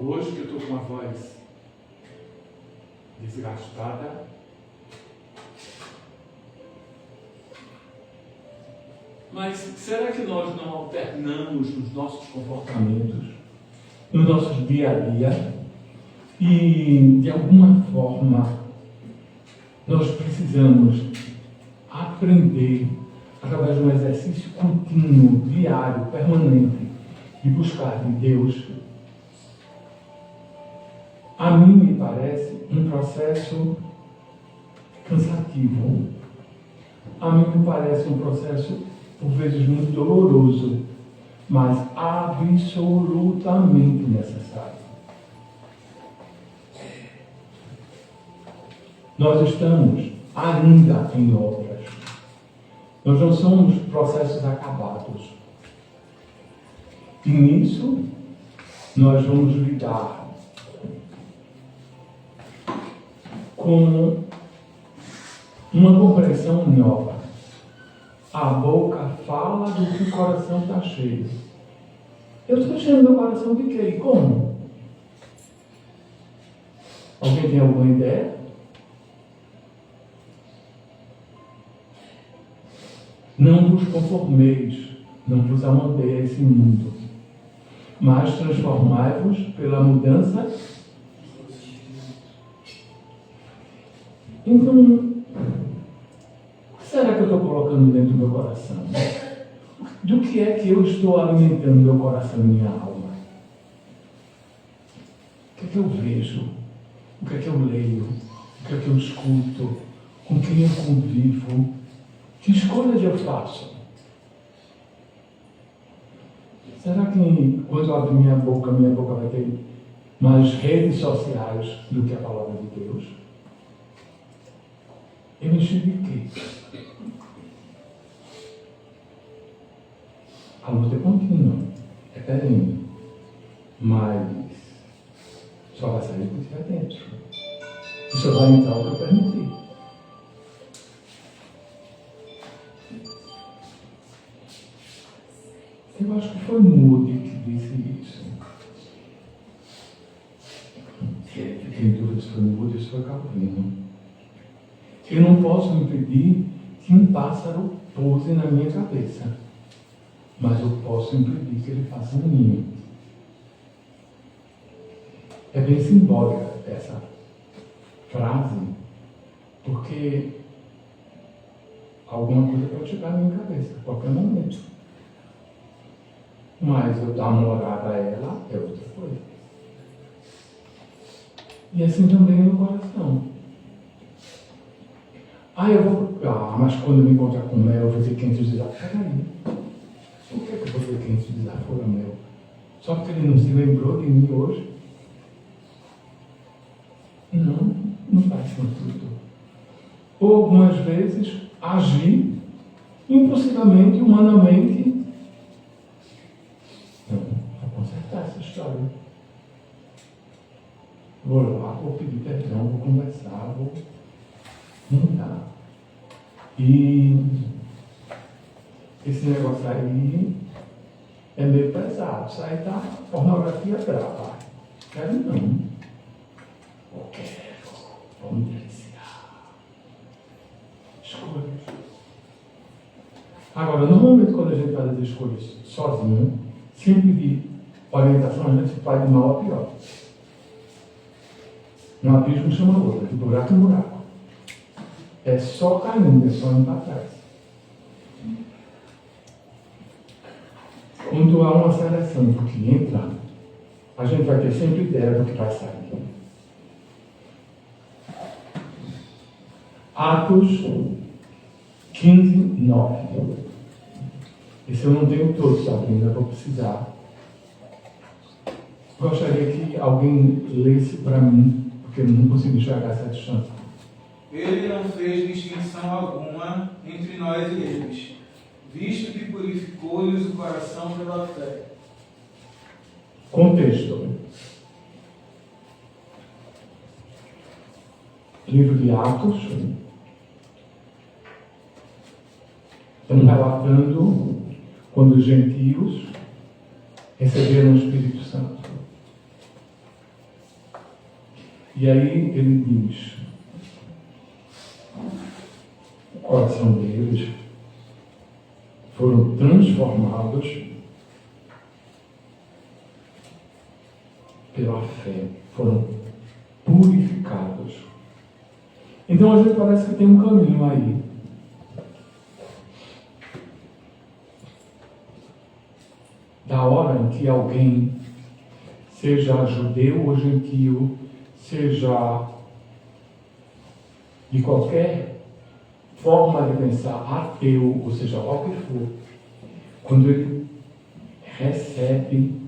Speaker 7: Hoje que eu estou com uma voz desgastada, mas será que nós não alternamos nos nossos comportamentos, nos nossos dia a dia, e de alguma forma nós precisamos aprender, através de um exercício contínuo, diário, permanente, de buscar de Deus? A mim me parece um processo cansativo. A mim me parece um processo, por vezes, muito doloroso, mas absolutamente necessário. Nós estamos ainda em obras. Nós não somos processos acabados. E nisso, nós vamos lidar com uma compreensão nova. A boca fala do que o coração está cheio. Eu estou cheio do meu coração de quê e como? Alguém tem alguma ideia? Não vos conformeis, não vos amonteis a esse mundo, mas transformai-vos pela mudança. Então, o que será que eu estou colocando dentro do meu coração? Do que é que eu estou alimentando meu coração e minha alma? O que é que eu vejo? O que é que eu leio? O que é que eu escuto? Com quem eu convivo? Que escolhas eu faço? Será que quando eu abro minha boca vai ter mais redes sociais do que a palavra de Deus? E me encher de quê? A luta é contínua, é perene, mas só vai sair o que estiver dentro. E só vai entrar o que eu permitir. Eu acho que foi Moody que disse isso. Quem dúvida se foi Moody ou se foi Calvino. Eu não posso impedir que um pássaro pouse na minha cabeça, mas eu posso impedir que ele faça um ninho. É bem simbólica essa frase, porque alguma coisa pode chegar na minha cabeça a qualquer momento. Mas eu dar uma olhada a ela é outra coisa. E assim também no coração. Mas quando eu me encontrar com Mel, eu vou ter que desafiar. Peraí. Por que eu vou ter que desafiar Mel? Só porque ele não se lembrou de mim hoje? Não faz sentido. Ou algumas vezes agir impulsivamente, humanamente. Não, vou consertar essa história. Vou lá, vou pedir perdão, vou conversar, vou mudar. E esse negócio aí é meio pesado. Isso aí tá pornografia brava. Quero não. Eu quero. Vamos diferenciar. Escolhas. Agora, normalmente quando a gente faz as escolhas sozinho, sem pedir orientação, a gente vai de mal a pior. Um abismo chama o outro, de buraco em buraco. É só caindo, é só indo para trás. Quando há uma seleção do que entra, a gente vai ter sempre ideia do que vai sair. Atos 15, 9. Esse eu não tenho todo, sabe? Ainda vou precisar. Gostaria que alguém lesse para mim, porque eu não consigo enxergar essa distância.
Speaker 8: Ele não fez distinção alguma entre nós e eles, visto que purificou-lhes o coração pela fé.
Speaker 7: Contexto. Livro de Atos. Estamos relatando quando os gentios receberam o Espírito Santo. E aí ele diz: o coração deles foram transformados pela fé, foram purificados. Então a gente parece que tem um caminho aí. Da hora em que alguém, seja judeu ou gentio, seja de qualquer forma de pensar, ateu, ou seja, lá o que for, quando ele recebe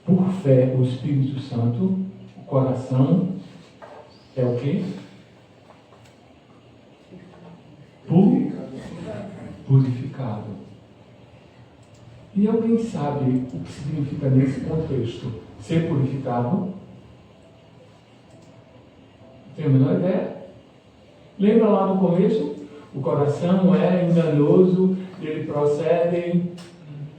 Speaker 7: por fé o Espírito Santo, o coração é o quê? Purificado. E alguém sabe o que significa nesse contexto ser purificado? Tem a menor ideia? Lembra lá no começo? O coração é enganoso, ele procede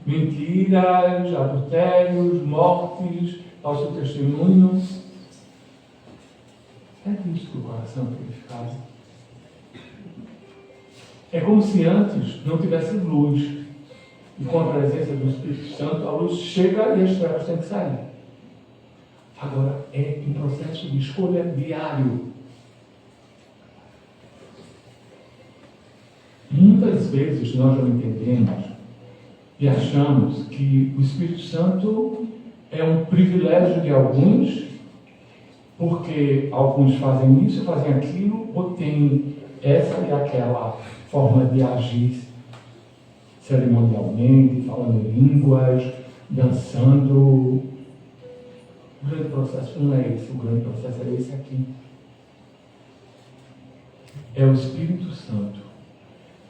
Speaker 7: mentiras, adultérios, mortes, falso testemunho. É disso que o coração é purificado. É como se antes não tivesse luz. E com a presença do Espírito Santo, a luz chega e as trevas têm que sair. Agora, é um processo de escolha diário. Muitas vezes nós não entendemos e achamos que o Espírito Santo é um privilégio de alguns, porque alguns fazem isso, fazem aquilo, ou têm essa e aquela forma de agir cerimonialmente, falando em línguas, dançando. O grande processo não é esse, o grande processo é esse aqui. É o Espírito Santo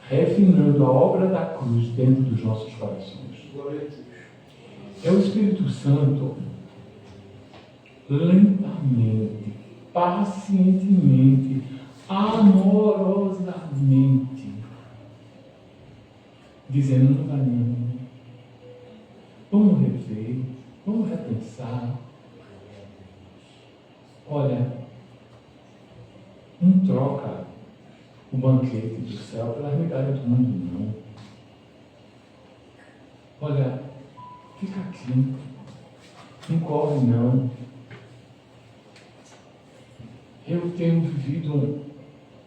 Speaker 7: refinando a obra da cruz dentro dos nossos corações.
Speaker 8: Glória a Deus.
Speaker 7: É o Espírito Santo lentamente, pacientemente, amorosamente, dizendo: não vai não. Vamos rever, vamos repensar. Olha, não troca o banquete do céu pelas migalhas do mundo, não. Olha, fica aqui, não corre não. Eu tenho vivido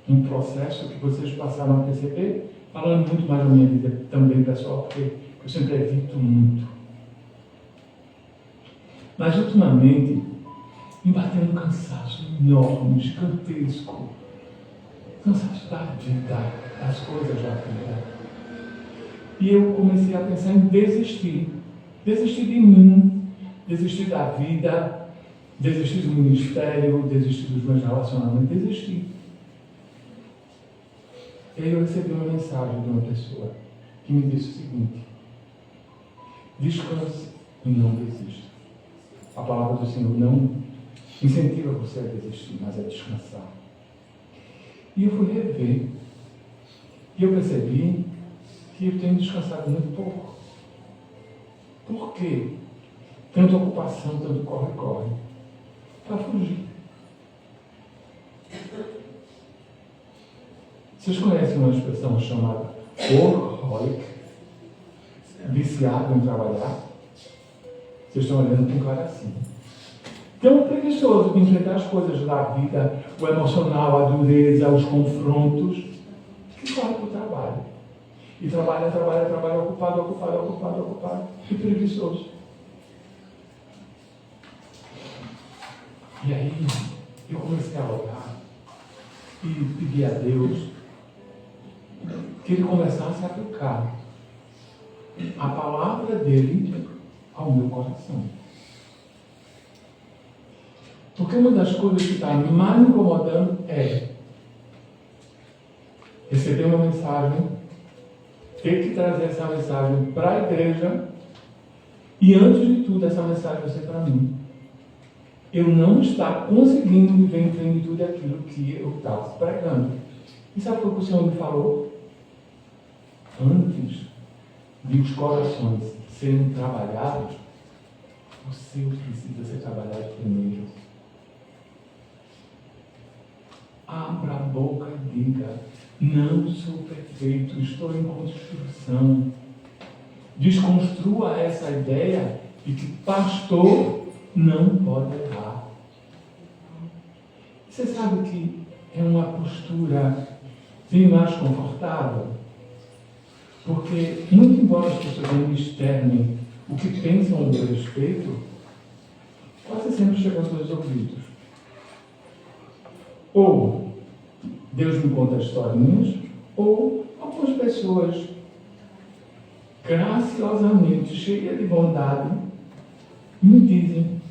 Speaker 7: um processo que vocês passaram a perceber, falando muito mais da minha vida também, pessoal, porque eu sempre evito muito. Mas ultimamente me bateu um cansaço enorme, gigantesco. Cansaço da vida, das coisas da vida. E eu comecei a pensar em desistir. Desistir de mim, desistir da vida, desistir do ministério, desistir dos meus relacionamentos, desistir. E aí eu recebi uma mensagem de uma pessoa que me disse o seguinte: descanse e não desista. A palavra do Senhor não incentiva você a desistir, mas a descansar. E eu fui rever. E eu percebi que eu tenho descansado muito pouco. Por quê? Tanta ocupação, tanto corre-corre. Para fugir. Vocês conhecem uma expressão chamada workaholic? Viciado em trabalhar? Vocês estão olhando para um cara assim. Tão preguiçoso de enfrentar as coisas da vida, o emocional, a dureza, os confrontos, que corre para o trabalho. E trabalha, ocupado, e preguiçoso. E aí, eu comecei a orar e pedir a Deus que Ele começasse a aplicar a palavra dEle ao meu coração. Porque uma das coisas que está me mais incomodando é receber uma mensagem, ter que trazer essa mensagem para a igreja e, antes de tudo, essa mensagem vai ser para mim. Eu não estar conseguindo viver em plenitude aquilo que eu estava pregando. E sabe o que o Senhor me falou? Antes de os corações serem trabalhados, o seu precisa ser trabalhado primeiro. Abra a boca e diga: não sou perfeito, estou em construção. Desconstrua essa ideia de que pastor não pode errar. Você sabe que é uma postura bem mais confortável? Porque, muito embora as pessoas não externem o que pensam ao meu respeito, quase sempre chega aos meus ouvidos. Ou Deus me conta historinhas, ou algumas pessoas graciosamente, cheias de bondade, me dizem: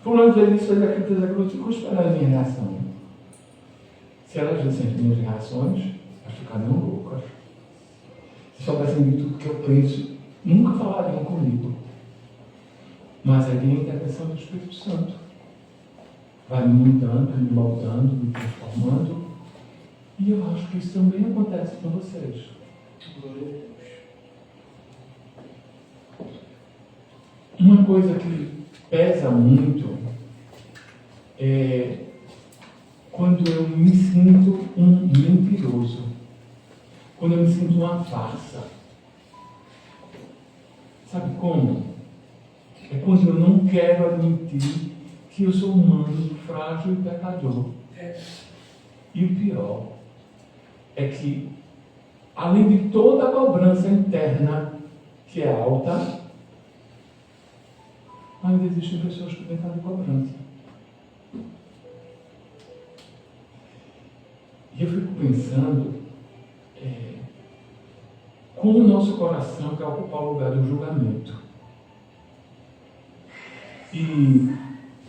Speaker 7: fulano fez isso, fez aquilo, eu fico esperando a minha reação. Se elas dissem as minhas reações, elas ficariam loucas. Se soubessem de tudo que eu penso, nunca falariam comigo. Mas é a intervenção do Espírito Santo. Vai me mudando, me moldando, me transformando. E eu acho que isso também acontece com vocês. Uma coisa que pesa muito é quando eu me sinto um mentiroso, quando eu me sinto uma farsa. Sabe como? É quando eu não quero admitir que eu sou humano, frágil e pecador. E o pior é que, além de toda a cobrança interna, que é alta, ainda existem pessoas que têm de cobrança. E eu fico pensando como o nosso coração quer ocupar o lugar do julgamento. E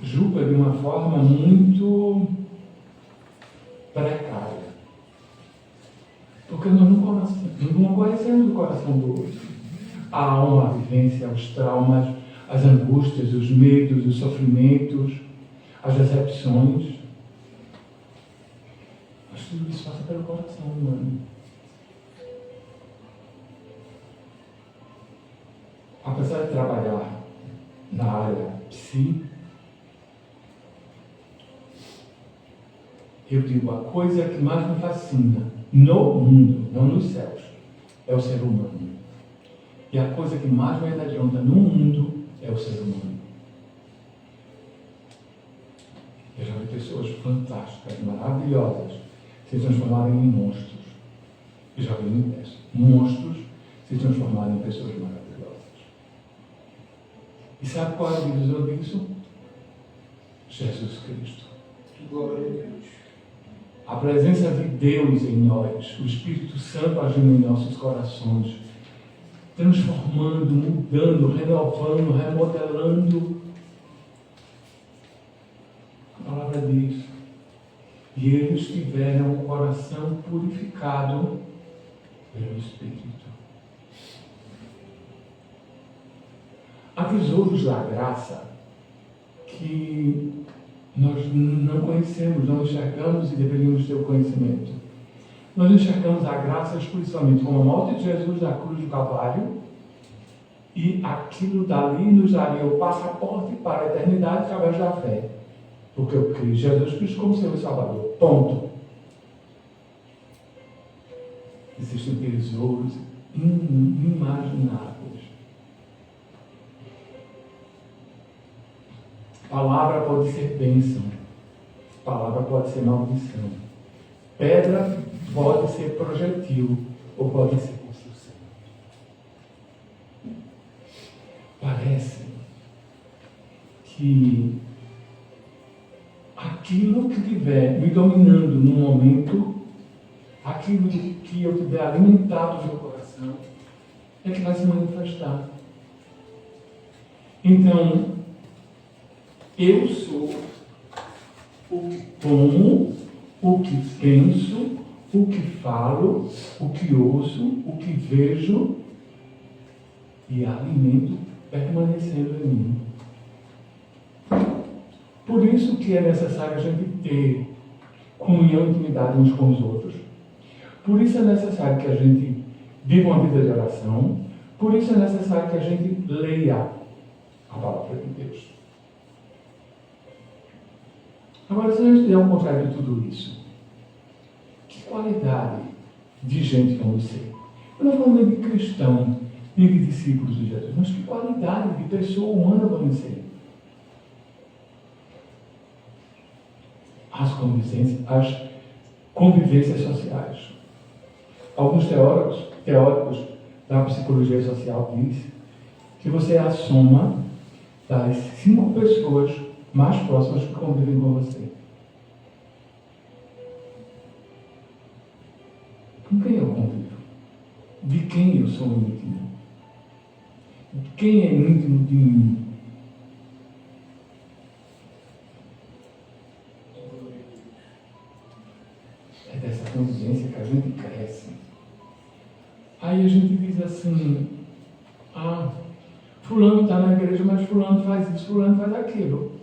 Speaker 7: julga de uma forma muito precária. Porque nós não conhecemos o coração do outro. A alma, a vivência, os traumas, as angústias, os medos, os sofrimentos, as decepções. Mas tudo isso passa pelo coração humano. Apesar de trabalhar na área psi, eu digo, a coisa que mais me fascina no mundo, não nos céus, é o ser humano. E a coisa que mais me amedronta no mundo é o ser humano. Eu já vi pessoas fantásticas, maravilhosas, se transformarem em monstros. Eu já vi monstros se transformarem em pessoas maravilhosas. E sabe qual é o divisor disso? Jesus Cristo.
Speaker 8: Glória a Deus.
Speaker 7: A presença de Deus em nós, o Espírito Santo agindo em nossos corações, transformando, mudando, renovando, remodelando. A palavra diz: e eles tiveram o coração purificado pelo Espírito. Há tesouros da graça que nós não conhecemos, não enxergamos e deveríamos ter o conhecimento. Nós enxergamos a graça exclusivamente como a morte de Jesus na cruz do Calvário, e aquilo dali nos daria o passaporte para a eternidade através da fé. Porque eu creio em Jesus Cristo como Senhor e Salvador. Ponto. Existem tesouros inimagináveis. Palavra pode ser bênção. Palavra pode ser maldição. Pedra pode ser projetil ou pode ser construção. Parece que aquilo que estiver me dominando no momento, aquilo que eu tiver alimentado no meu coração, é que vai se manifestar. Então, eu sou o que como, o que penso, o que falo, o que ouço, o que vejo, e alimento permanecendo em mim. Por isso que é necessário a gente ter comunhão e intimidade uns com os outros. Por isso é necessário que a gente viva uma vida de oração. Por isso é necessário que a gente leia a palavra de Deus. Agora, se a gente der ao contrário de tudo isso, que qualidade de gente vamos ser? Eu não falo nem de cristão, nem de discípulos de Jesus, mas que qualidade de pessoa humana vamos ser? As convivências sociais. Alguns teóricos da psicologia social dizem que você é a soma das 5 pessoas mais próximas que convivem com você. Com quem eu convivo? De quem eu sou íntimo? De quem é íntimo de mim? É dessa convivência que a gente cresce. Aí a gente diz assim: fulano está na igreja, mas fulano faz isso, fulano faz aquilo.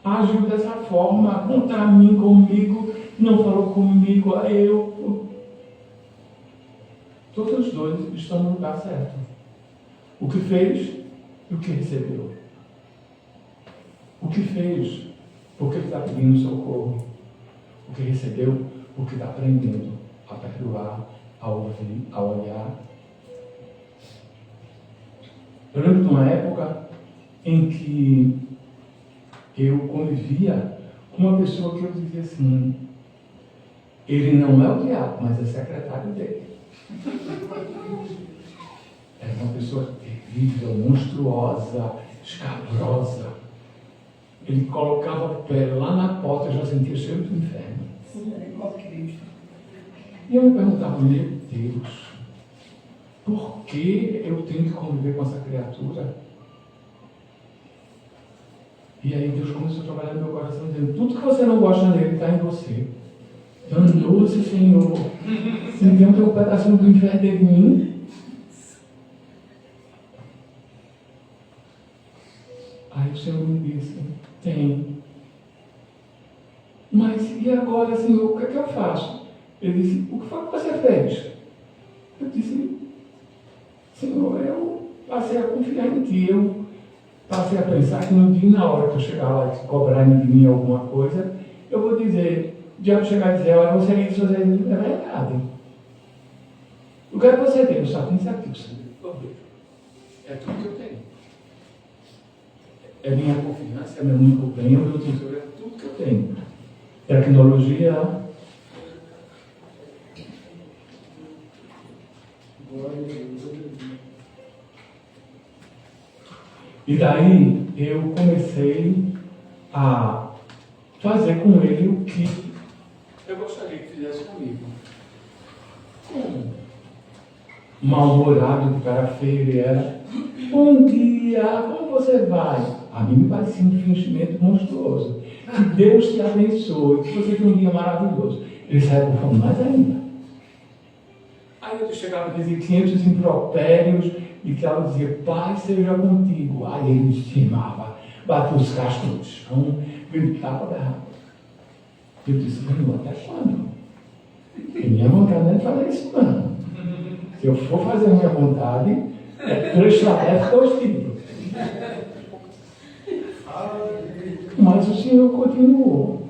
Speaker 7: Agiu dessa forma, contra mim, comigo, não falou comigo, eu. Todos os dois estão no lugar certo. O que fez e o que recebeu. O que fez, porque está pedindo socorro. O que recebeu, porque está aprendendo a perdoar, a ouvir, a olhar. Eu lembro de uma época em que eu convivia com uma pessoa que eu dizia assim: ele não é o diabo, mas é secretário dele. Era uma pessoa terrível, monstruosa, escabrosa. Ele colocava o pé lá na porta e já sentia cheiro do inferno. E eu me perguntava: meu Deus, por que eu tenho que conviver com essa criatura? E aí Deus começou a trabalhar no meu coração, dizendo: tudo que você não gosta nele está em você. tão doce, Senhor. Se tem um pedacinho do inferno de mim. Aí o Senhor me disse, tem. Mas e agora, Senhor, o que é que eu faço? Ele disse, o que foi que você fez? Eu disse, Senhor, eu passei a confiar em Ti. Eu passei a pensar que no dia, na hora que eu chegar lá e cobrarem de mim alguma coisa, eu vou dizer, o diabo chegar e dizer, olha, você quer fazer isso, é verdade. O que é que você tem? Eu só tenho isso aqui, é tudo que eu tenho. É minha confiança, é meu único bem, é o meu tesouro, é tudo que eu tenho. Tecnologia.
Speaker 8: Glória a Deus.
Speaker 7: E daí eu comecei a fazer com ele o que eu gostaria que fizesse comigo. Mal-humorado, que cara feio ele era. Bom dia, como você vai? A mim me parecia um fingimento monstruoso. Que Deus te abençoe, que você tenha um dia maravilhoso. Ele saiu por fome mais ainda. Aí eu chegava a dizer 500 impropérios e que ela dizia, Pai seja contigo. Aí ele me estimava, batia os cascos no chão, gritava da raiva. Eu disse, Senhor, até quando? Porque minha vontade não é fazer isso, não. Se eu for fazer a minha vontade, é prestar contigo. Mas o Senhor continuou.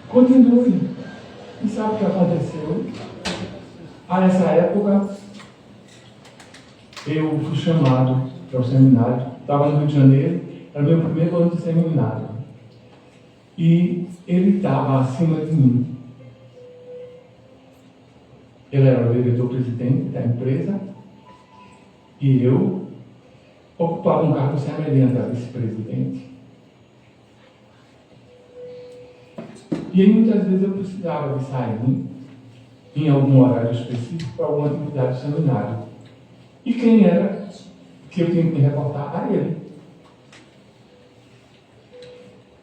Speaker 7: Continue. E sabe o que aconteceu? A essa época, eu fui chamado para o seminário. Estava no Rio de Janeiro, era meu primeiro ano de seminário. E ele estava acima de mim. Ele era o diretor-presidente da empresa e eu ocupava um cargo semelhante a vice-presidente. E aí muitas vezes eu precisava de sair em algum horário específico para alguma atividade do seminário. E quem era que eu tinha que me reportar? A ele.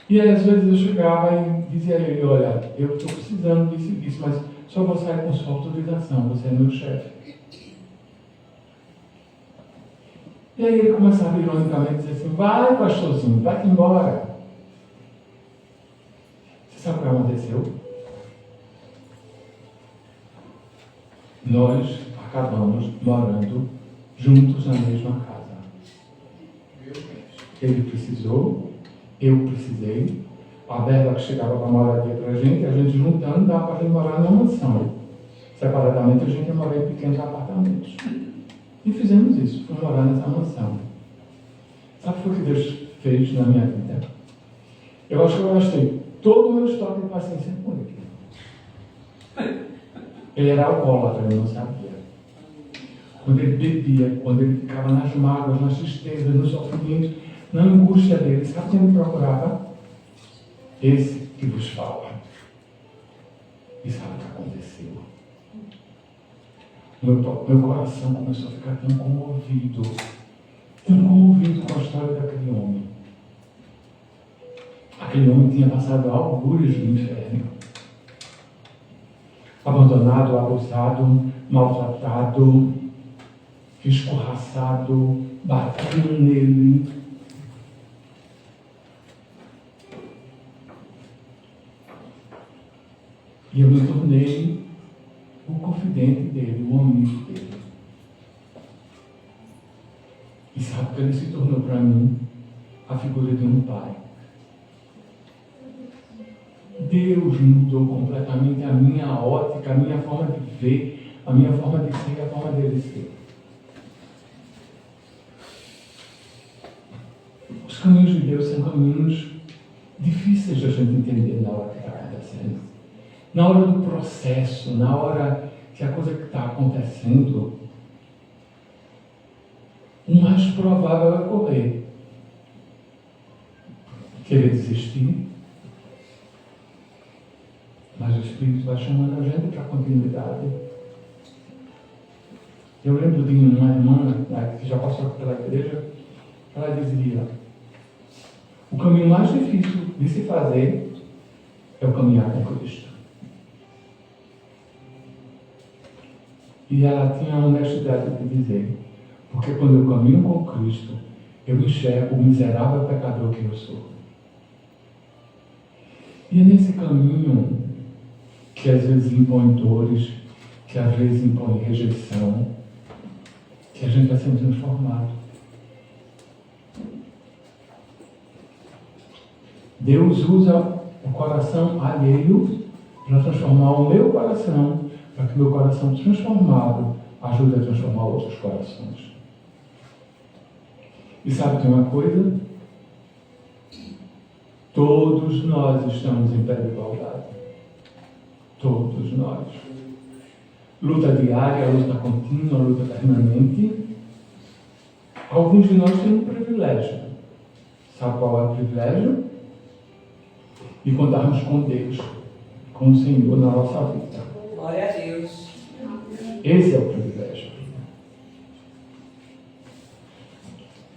Speaker 7: E aí às vezes eu chegava e dizia a ele, olha, eu estou precisando disso e disso, mas só vou sair com sua autorização, você é meu chefe. E aí ele começava ironicamente a dizer assim, vai pastorzinho, vai-te embora. Você sabe o que aconteceu? Nós acabamos morando juntos na mesma casa. Ele precisou, eu precisei. A verba que chegava para moradia para a gente juntando, dava para a gente morar numa mansão. Separadamente, a gente ia morar em pequenos apartamentos. E fizemos isso, fomos morar nessa mansão. Sabe o que Deus fez na minha vida? Eu acho que eu gastei todo o meu estoque de paciência com ele. Ele era alcoólatra, eu não sabia. Quando ele bebia, quando ele ficava nas mágoas, nas tristezas, nos sofrimentos, na angústia dele, sabe quem ele procurava? Esse que vos fala. E sabe o que aconteceu? Meu coração começou a ficar tão comovido com a história daquele homem. Aquele homem tinha passado algures no inferno. Abandonado, abusado, maltratado, escorraçado, batido nele. E eu me tornei o confidente dele, o amigo dele. E sabe que ele se tornou para mim a figura de um pai. Deus mudou completamente a minha ótica, a minha forma de ver, a minha forma de ser e a forma dele ser. Os caminhos de Deus são caminhos difíceis de a gente entender na hora que está acontecendo. Na hora do processo, na hora que a coisa que está acontecendo, o mais provável é correr. Querer desistir. Mas o Espírito vai chamando a gente para a continuidade. Eu lembro de uma irmã que já passou pela igreja, ela dizia, o caminho mais difícil de se fazer é o caminhar com Cristo. E ela tinha a honestidade de dizer: porque quando eu caminho com Cristo, eu enxergo o miserável pecador que eu sou. E é nesse caminho que às vezes impõe dores, que às vezes impõe rejeição, que a gente vai sendo transformado. Deus usa o coração alheio para transformar o meu coração, para que o meu coração transformado ajude a transformar outros corações. E sabe de uma coisa? Todos nós estamos em pé de igualdade. Todos nós. Luta diária, luta contínua, luta permanente. Alguns de nós têm um privilégio. Sabe qual é o privilégio? De contarmos com Deus, com o Senhor na nossa vida.
Speaker 3: Glória a Deus.
Speaker 7: Esse é o privilégio.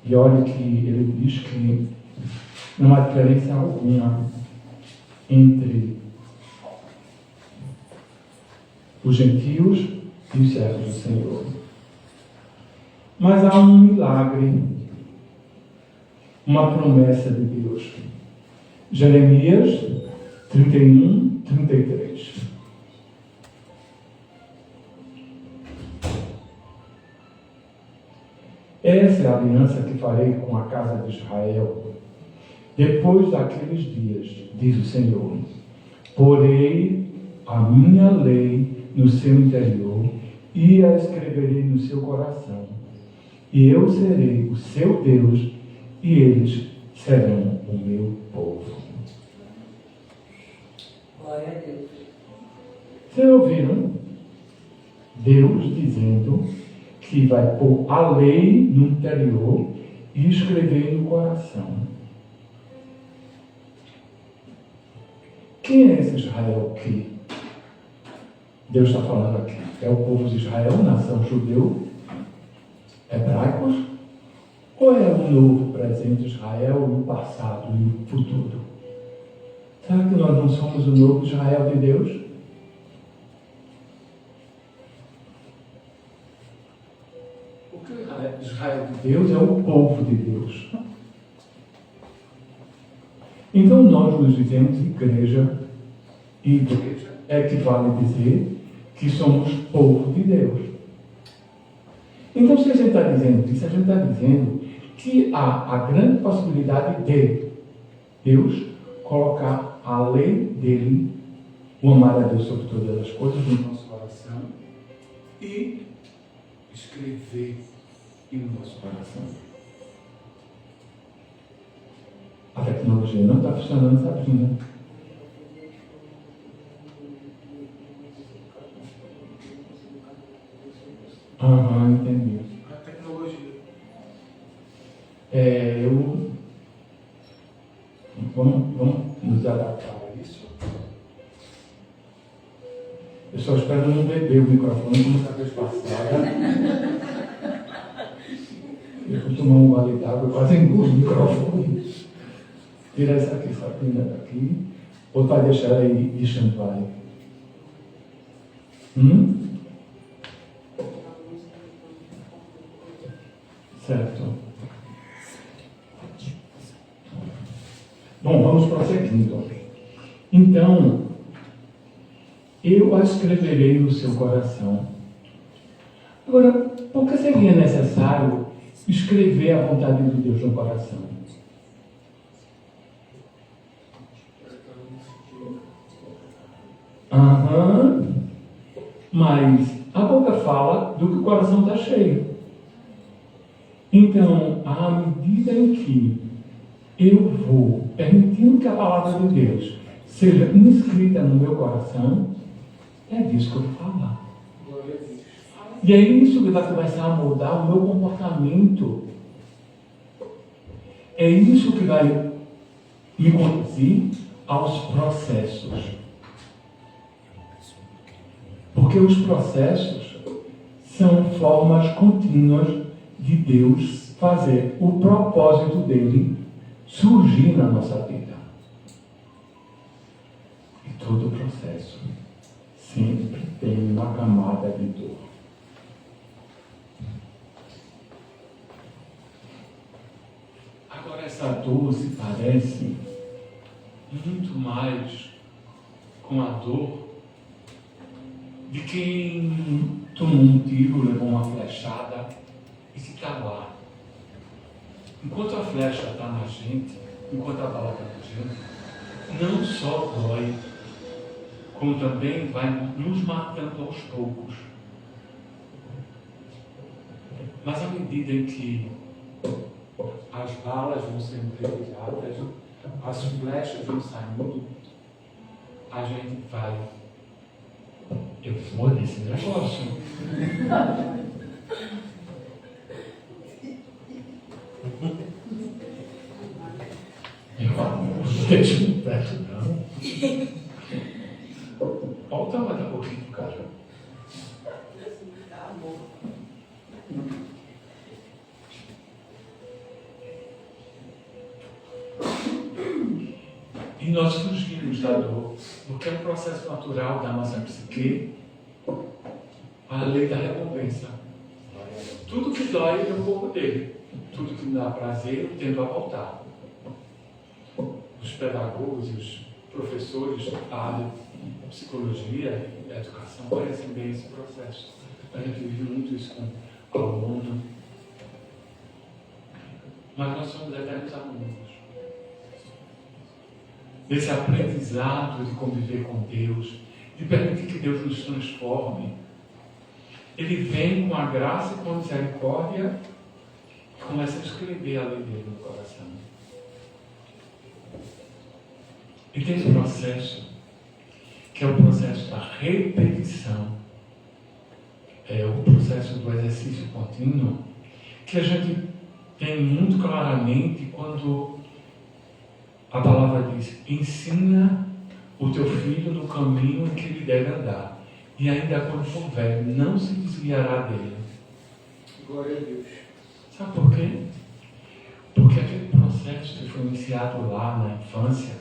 Speaker 7: E olha que ele diz que não há diferença alguma entre os gentios e os servos do Senhor. Mas há um milagre, uma promessa de Deus. Jeremias 31, 33. Essa é a aliança que farei com a casa de Israel. Depois daqueles dias, diz o Senhor, porei a minha lei no seu interior e a escreverei no seu coração. E eu serei o seu Deus e eles serão o meu povo.
Speaker 3: Glória a Deus.
Speaker 7: Vocês ouviram? Deus dizendo que vai pôr a lei no interior e escrever no coração. Quem é esse Israel que Deus está falando aqui? É o povo de Israel, nação judeu, hebraicos? Ou é o novo presente Israel, o passado e o futuro? Será que nós não somos o novo Israel de Deus? Porque Israel de Deus é o povo de Deus. Então nós nos dizemos igreja, e igreja equivale a dizer que somos povo de Deus. Então, se a gente está dizendo isso, a gente está dizendo que há a grande possibilidade de Deus colocar a lei dele, o amar a Deus sobre todas as coisas, no nosso coração e escrever no nosso coração. A tecnologia não está funcionando, Sabrina. Entendi.
Speaker 8: A tecnologia.
Speaker 7: Vamos nos adaptar a isso. Eu só espero não beber o microfone como da vez passada. Eu fui tomar um gole d'água e quase engoli o microfone. Tira essa aqui, Sabrina, daqui. Ou vai deixar ela aí de champanhe? Certo. Bom, vamos prosseguindo. Então, eu a escreverei no seu coração. Agora, por que seria necessário escrever a vontade de Deus no coração? Mas a boca fala do que o coração está cheio. Então, à medida em que eu vou permitindo que a palavra de Deus seja inscrita no meu coração, é disso que eu vou falar. E é isso que vai começar a mudar o meu comportamento. É isso que vai me conduzir aos processos. Porque os processos são formas contínuas de Deus fazer o propósito dele surgir na nossa vida. E todo processo sempre tem uma camada de dor. essa dor se parece muito mais com a dor de quem tomou um tiro, levou uma flechada e se está lá. Enquanto a flecha está na gente, enquanto a bala está na gente, não só dói, como também vai nos matando aos poucos. Mas à medida em que as balas vão sendo retiradas, as flechas vão saindo, a gente vai. Eu vou nesse negócio. Meu amor, deixa eu perto, não. Olha o tamanho da boquinha do cara. E nós fugimos da dor, porque é um processo natural da nossa psique, a lei da recompensa. Tudo que dói é um pouco dele, tudo que me dá prazer eu tendo a voltar. Os pedagogos e os professores da área de psicologia e educação conhecem bem esse processo. A gente vive muito isso com o aluno. Mas nós somos eternos alunos. Desse aprendizado de conviver com Deus, de permitir que Deus nos transforme. Ele vem com a graça e com a misericórdia e começa a escrever a lei dele no coração. E tem um processo, que é o processo da repetição, é o processo do exercício contínuo, que a gente tem muito claramente quando a palavra diz: ensina o teu filho no caminho em que ele deve andar, e ainda quando for velho, não se desviará dele.
Speaker 8: Glória a Deus.
Speaker 7: Sabe por quê? Porque aquele processo que foi iniciado lá na infância,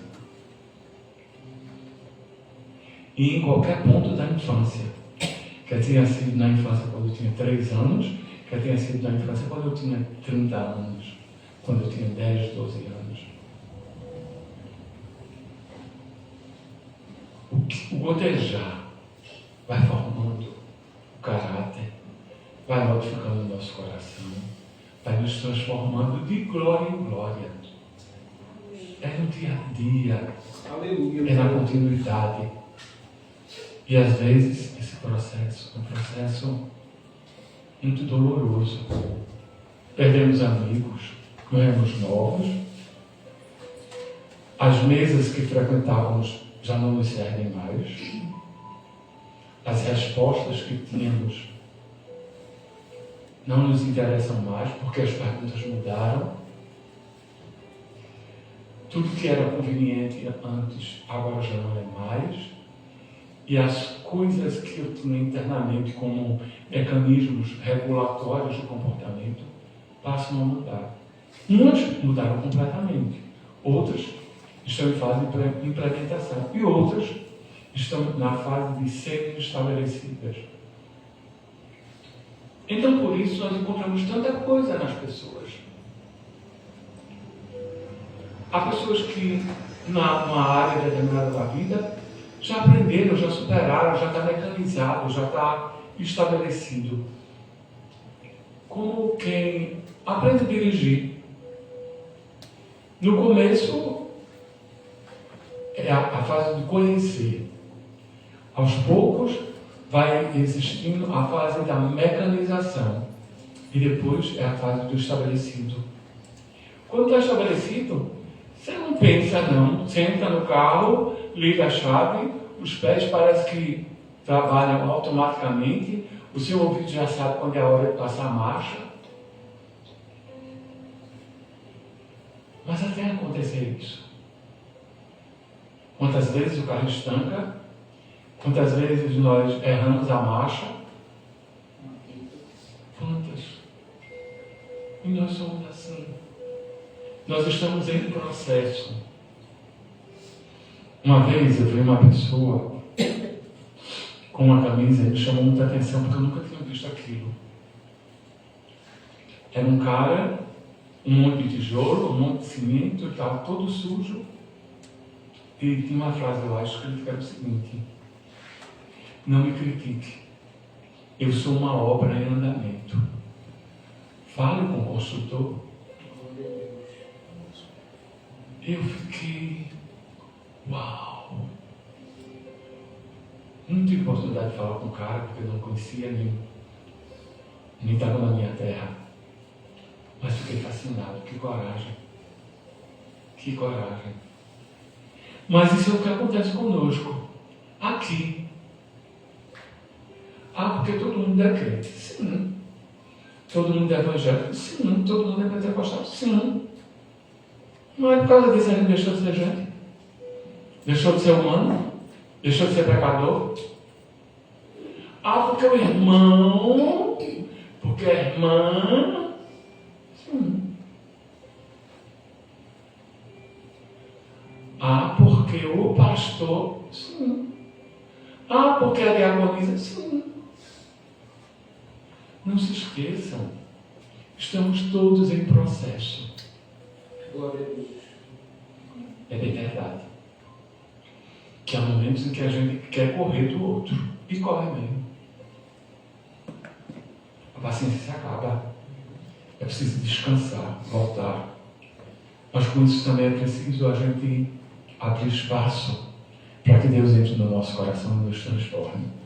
Speaker 7: e em qualquer ponto da infância, quer tenha sido na infância quando eu tinha 3 anos, quer tenha sido na infância quando eu tinha 30 anos, quando eu tinha 10, 12 anos. O gotejar vai formando o caráter, vai modificando o nosso coração, vai nos transformando de glória em glória. É no dia a dia,
Speaker 8: Aleluia.
Speaker 7: é na continuidade. E às vezes esse processo é um processo muito doloroso. Perdemos amigos, ganhamos novos, as mesas que frequentávamos já não nos servem mais, as respostas que tínhamos não nos interessam mais porque as perguntas mudaram. Tudo que era conveniente antes agora já não é mais. E as coisas que eu tinha internamente como mecanismos regulatórios do comportamento passam a mudar. Umas mudaram completamente, outras estão em fase de implementação e outras estão na fase de serem estabelecidas. Então, por isso, nós encontramos tanta coisa nas pessoas. Há pessoas que, numa área determinada da vida, já aprenderam, já superaram, já está mecanizado, já está estabelecido. Como quem aprende a dirigir. No começo, é a fase de conhecer. Aos poucos, vai existindo a fase da mecanização. E depois é a fase do estabelecido. Quando está estabelecido, você não pensa não. Senta no carro, liga a chave, os pés parece que trabalham automaticamente, o seu ouvido já sabe quando é a hora de passar a marcha. Mas até acontecer isso, quantas vezes o carro estanca, quantas vezes nós erramos a marcha, quantas? E nós somos assim. Nós estamos em processo. Uma vez eu vi uma pessoa com uma camisa e me chamou muita atenção porque eu nunca tinha visto aquilo. Era um cara um monte de tijolo, um monte de cimento, estava todo sujo. E tinha uma frase lá escrita que era o seguinte: não me critique, eu sou uma obra em andamento. Fale com o consultor. Eu fiquei, uau! Não tive oportunidade de falar com o cara, porque eu não conhecia nem estava na minha terra. Mas fiquei fascinado. Que coragem! Que coragem! Mas isso é o que acontece conosco, aqui. Porque todo mundo é crente? Sim. Todo mundo é evangélico? Sim. Todo mundo é pentecostal? Sim. Não é por causa disso a gente deixou de ser gente? Deixou de ser humano? Deixou de ser pecador? Porque o irmão, porque a irmã. Sim. Porque o pastor. Sim. Porque a diaconisa. Sim. Não se esqueçam, estamos todos em processo.
Speaker 8: Glória a Deus.
Speaker 7: É bem verdade. Que há momentos em que a gente quer correr do outro. E corre mesmo. A paciência se acaba. É preciso descansar, voltar. Mas com isso também é preciso a gente abrir espaço para que Deus entre no nosso coração e nos transforme.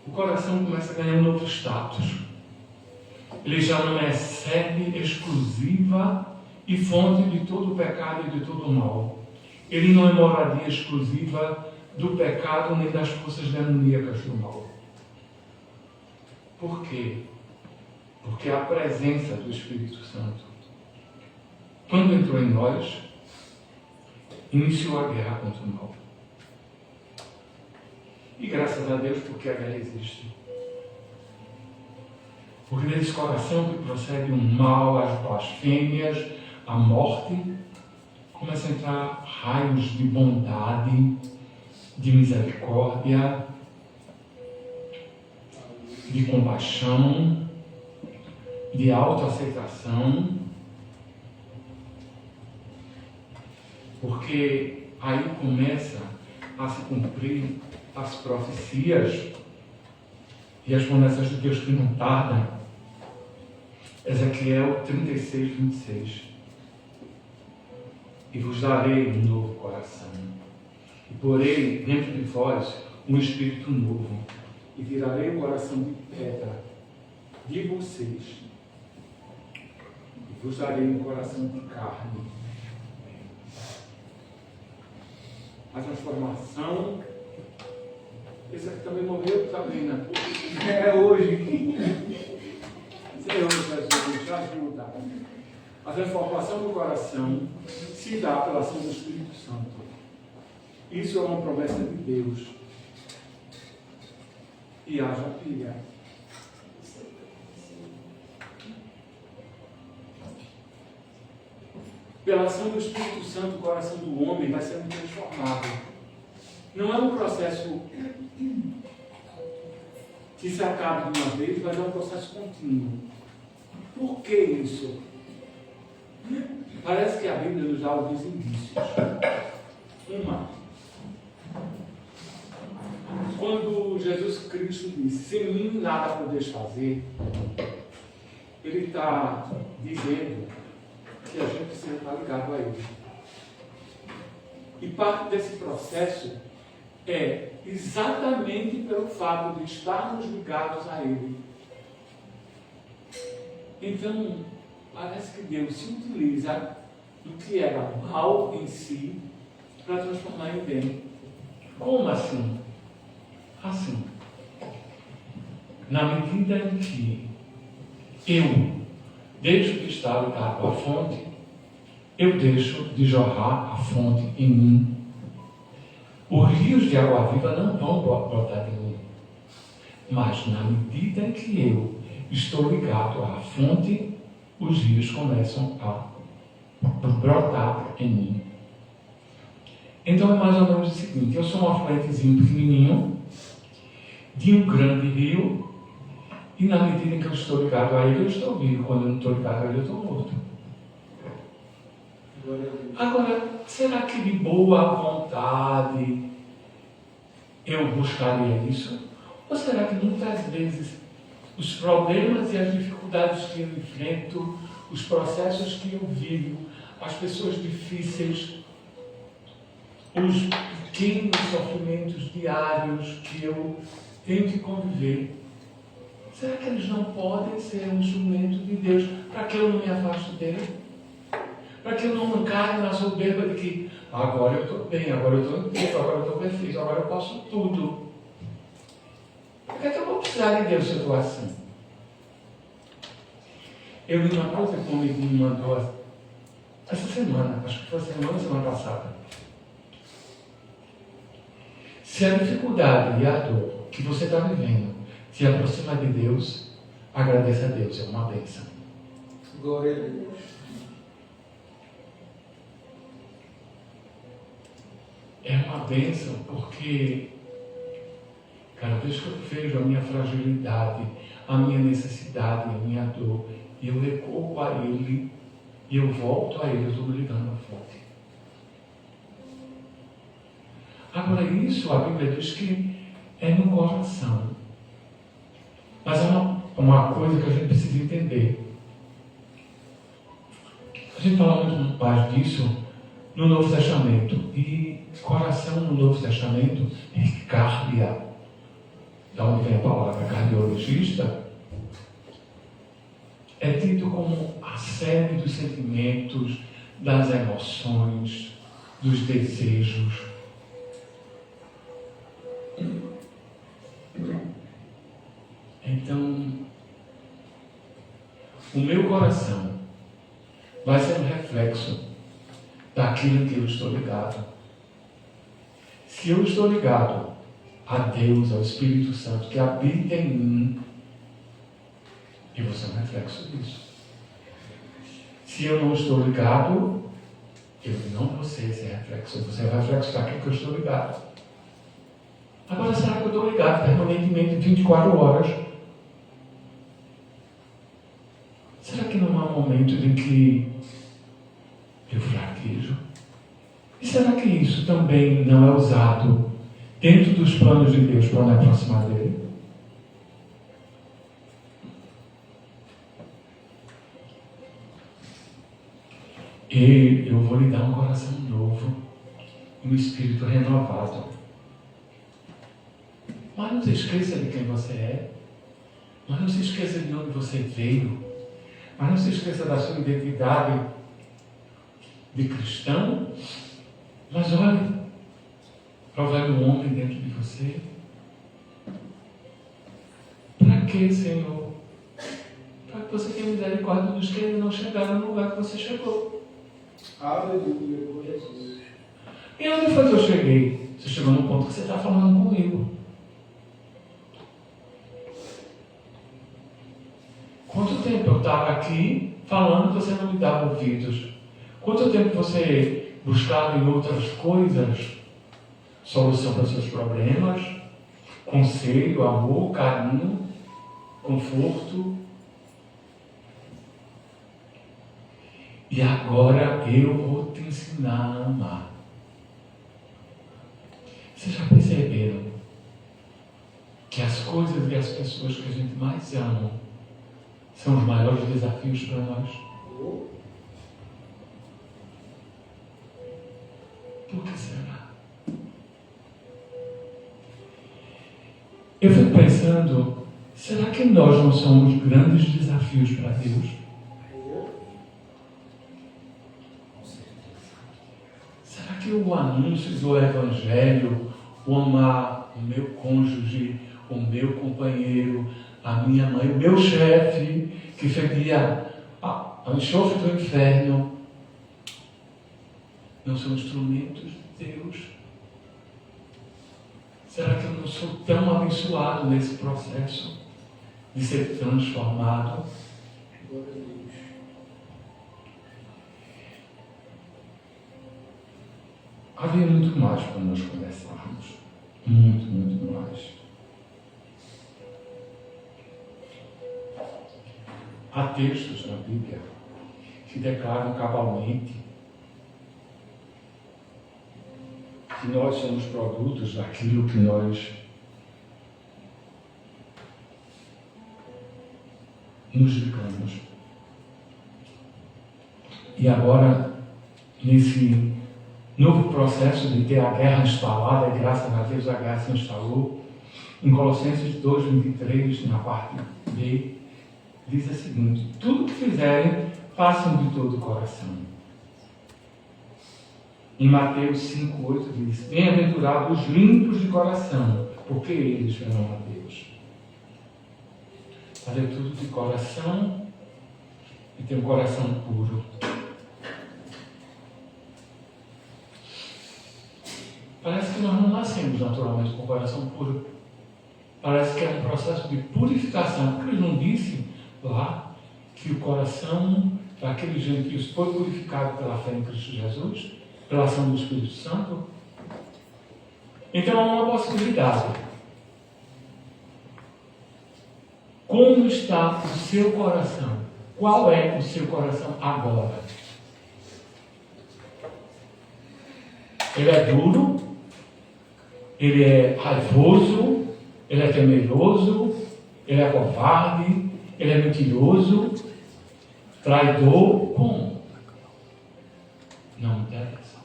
Speaker 7: O coração começa a ganhar um novo status. Ele já não é sede exclusiva e fonte de todo o pecado e de todo o mal. Ele não é moradia exclusiva do pecado nem das forças demoníacas do mal. Por quê? Porque a presença do Espírito Santo, quando entrou em nós, iniciou a guerra contra o mal. E graças a Deus, porque a guerra existe. Porque desse coração que procede o mal, as blasfêmias, a morte, começa a entrar raios de bondade, de misericórdia, de compaixão, de autoaceitação. Porque aí começa a se cumprir as profecias e as promessas de Deus que não tardam. Ezequiel 36, 26. E vos darei um novo coração, e porei dentro de vós um espírito novo, e tirarei o coração de pedra de vocês, e vos darei um coração de carne. A transformação. Esse aqui também morreu, Sabrina. É hoje. Senhor, Jesus, ajuda. A transformação do coração se dá pela ação do Espírito Santo. Isso é uma promessa de Deus. E haja pilha. Pela ação do Espírito Santo, o coração do homem vai sendo transformado. Não é um processo que se acaba de uma vez, mas é um processo contínuo. Por que isso? Parece que a Bíblia nos dá alguns indícios. Quando Jesus Cristo disse: sem mim nada podeis fazer, Ele está dizendo que a gente precisa estar ligado a Ele. E parte desse processo é exatamente pelo fato de estarmos ligados a Ele. Então, parece que Deus se utiliza do que era mal em si para transformar em bem. Como assim? Assim. Na medida em que eu deixo de estar ligado à fonte, eu deixo de jorrar a fonte em mim. Os rios de água viva não vão brotar de mim. Mas na medida em que eu estou ligado à fonte, os rios começam a brotar em mim. Então é mais ou menos o seguinte: eu sou um afluentezinho pequenininho de um grande rio, e na medida em que eu estou ligado a ele, eu estou vivo. Quando eu não estou ligado a ele, eu estou morto. Agora, será que de boa vontade eu buscaria isso? Ou será que muitas vezes os problemas e as dificuldades que eu enfrento, os processos que eu vivo, as pessoas difíceis, os pequenos sofrimentos diários que eu tenho que conviver, será que eles não podem ser um instrumento de Deus para que eu não me afaste dele? Para que eu não caia na soberba de que agora eu estou bem, agora eu estou inteiro, agora eu estou perfeito, agora eu posso tudo. Por que é que eu vou precisar de Deus se eu estou assim? Eu li uma coisa que um amigo me mandou essa semana, acho que foi semana passada. Se a dificuldade e a dor que você está vivendo te aproxima de Deus, agradeça a Deus, é uma bênção.
Speaker 8: Glória a Deus.
Speaker 7: É uma bênção porque cada vez que eu vejo a minha fragilidade, a minha necessidade, a minha dor, e eu recorro a Ele, e eu volto a Ele, eu estou me ligando à fonte. Agora isso, a Bíblia diz que é no coração. Mas é uma coisa que a gente precisa entender. A gente fala muito mais disso no Novo Testamento. E coração no Novo Testamento é cardia. Da onde vem a palavra cardiologista, é tido como a sede dos sentimentos, das emoções, dos desejos. Então, o meu coração vai ser um reflexo daquilo em que eu estou ligado. Se eu estou ligado a Deus, ao Espírito Santo que habita em mim, eu vou ser um reflexo disso. Se eu não estou ligado, eu não vou ser esse reflexo. Você vai reflexo daquilo que eu estou ligado. Agora, será que eu estou ligado permanentemente 24 horas? Será que não há momento em que eu fraquejo? E será que isso também não é usado dentro dos planos de Deus para me aproximar dele? E eu vou lhe dar um coração novo, um espírito renovado. Mas não se esqueça de quem você é. Mas não se esqueça de onde você veio. Mas não se esqueça da sua identidade de cristão. Mas olhe para o velho homem dentro de você. Para que, Senhor? Para que você tenha misericórdia dos que ainda não chegaram no lugar que você chegou.
Speaker 8: Aleluia, glória a Deus.
Speaker 7: E onde foi que eu cheguei? Você chegou no ponto que você está falando comigo. Quanto tempo eu estava aqui falando que você não me dava ouvidos? Quanto tempo você buscava em outras coisas solução para os seus problemas, conselho, amor, carinho, conforto? E agora eu vou te ensinar a amar. Vocês já perceberam que as coisas e as pessoas que a gente mais ama são os maiores desafios para nós? Por que será? Eu fico pensando, será que nós não somos grandes desafios para Deus? Será que o anúncio do Evangelho, o amar o meu cônjuge, o meu companheiro, a minha mãe, o meu chefe, que fedia a enxofre do inferno, não são instrumentos de Deus? Será que eu não sou tão abençoado nesse processo de ser transformado?
Speaker 8: Glória a Deus.
Speaker 7: Havia muito mais para nós conversarmos. Muito, muito mais. Há textos na Bíblia que declaram cabalmente que nós somos produtos daquilo que nós nos ligamos. E agora, nesse novo processo de ter a guerra instalada, e graças a Deus a guerra se instalou, em Colossenses 2:23, na parte B, diz o seguinte: tudo que fizerem, façam de todo o coração. Em Mateus 5:8 diz: bem-aventurados os limpos de coração, porque eles verão a Deus. Fazer tudo de coração e ter um coração puro. Parece que nós não nascemos naturalmente com o coração puro. Parece que é um processo de purificação. Porque ele não disse lá que o coração daqueles gentios foi purificado pela fé em Cristo Jesus, pela ação do Espírito Santo? Então há uma possibilidade. Como está o seu coração? Qual é o seu coração agora? Ele é duro? Ele é raivoso? Ele é temeroso? Ele é covarde? Ele é mentiroso? Traidor? Como? Não me interessa.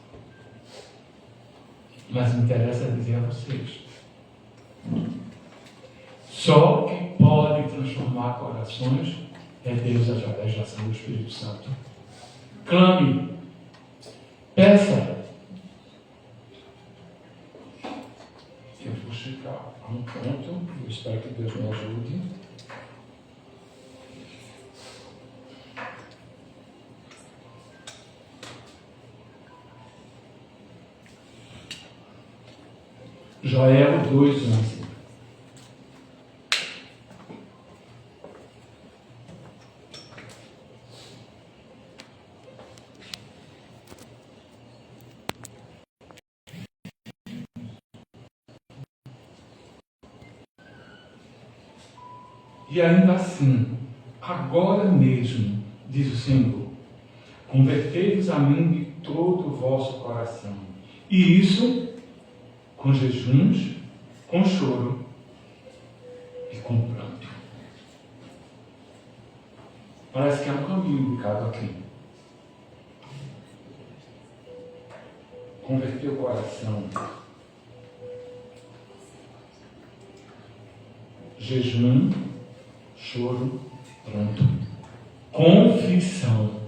Speaker 7: Mas me interessa dizer a vocês: só quem pode transformar corações é Deus através da ação do Espírito Santo. Clame, peça. Eu vou chegar a um ponto, eu espero que Deus me ajude. Joel 2:11. E ainda assim, agora mesmo, diz o Senhor, convertei-vos a mim de todo o vosso coração. E isso com jejuns, com choro e com pranto. Parece que há um caminho indicado aqui. Converter o coração. Jejum, choro, pranto. Confissão.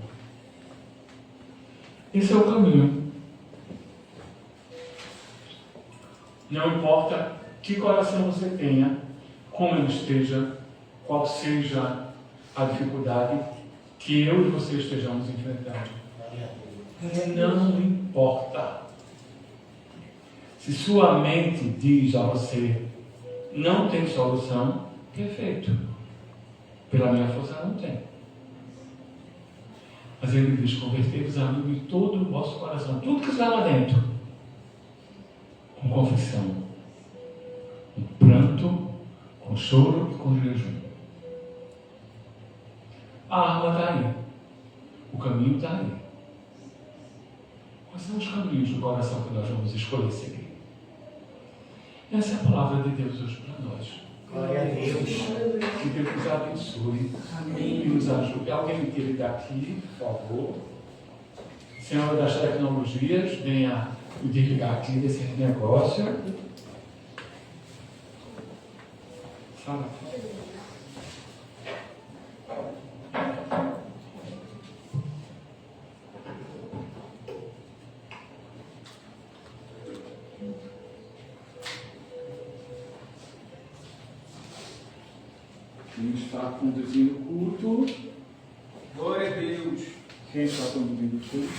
Speaker 7: Esse é o caminho. Não importa que coração você tenha, como ele esteja, qual seja a dificuldade que eu e você estejamos enfrentando. Não importa. Se sua mente diz a você, não tem solução, perfeito. Pela minha força não tem. Mas ele diz, convertei-vos a mim de todo o vosso coração. Tudo que está lá dentro. Com confissão, com pranto, com choro e com jejum. A arma está aí. O caminho está aí. Quais são os caminhos do coração que nós vamos escolher seguir? Essa é a palavra de Deus hoje para nós.
Speaker 1: Glória a Deus.
Speaker 7: Que Deus nos abençoe. Amém. E nos ajude. Alguém me tire daqui, por favor. Senhora das tecnologias, venha me desligar aqui desse negócio. Fala. Quem está conduzindo o culto?
Speaker 8: Glória a Deus.
Speaker 7: Quem está conduzindo o culto?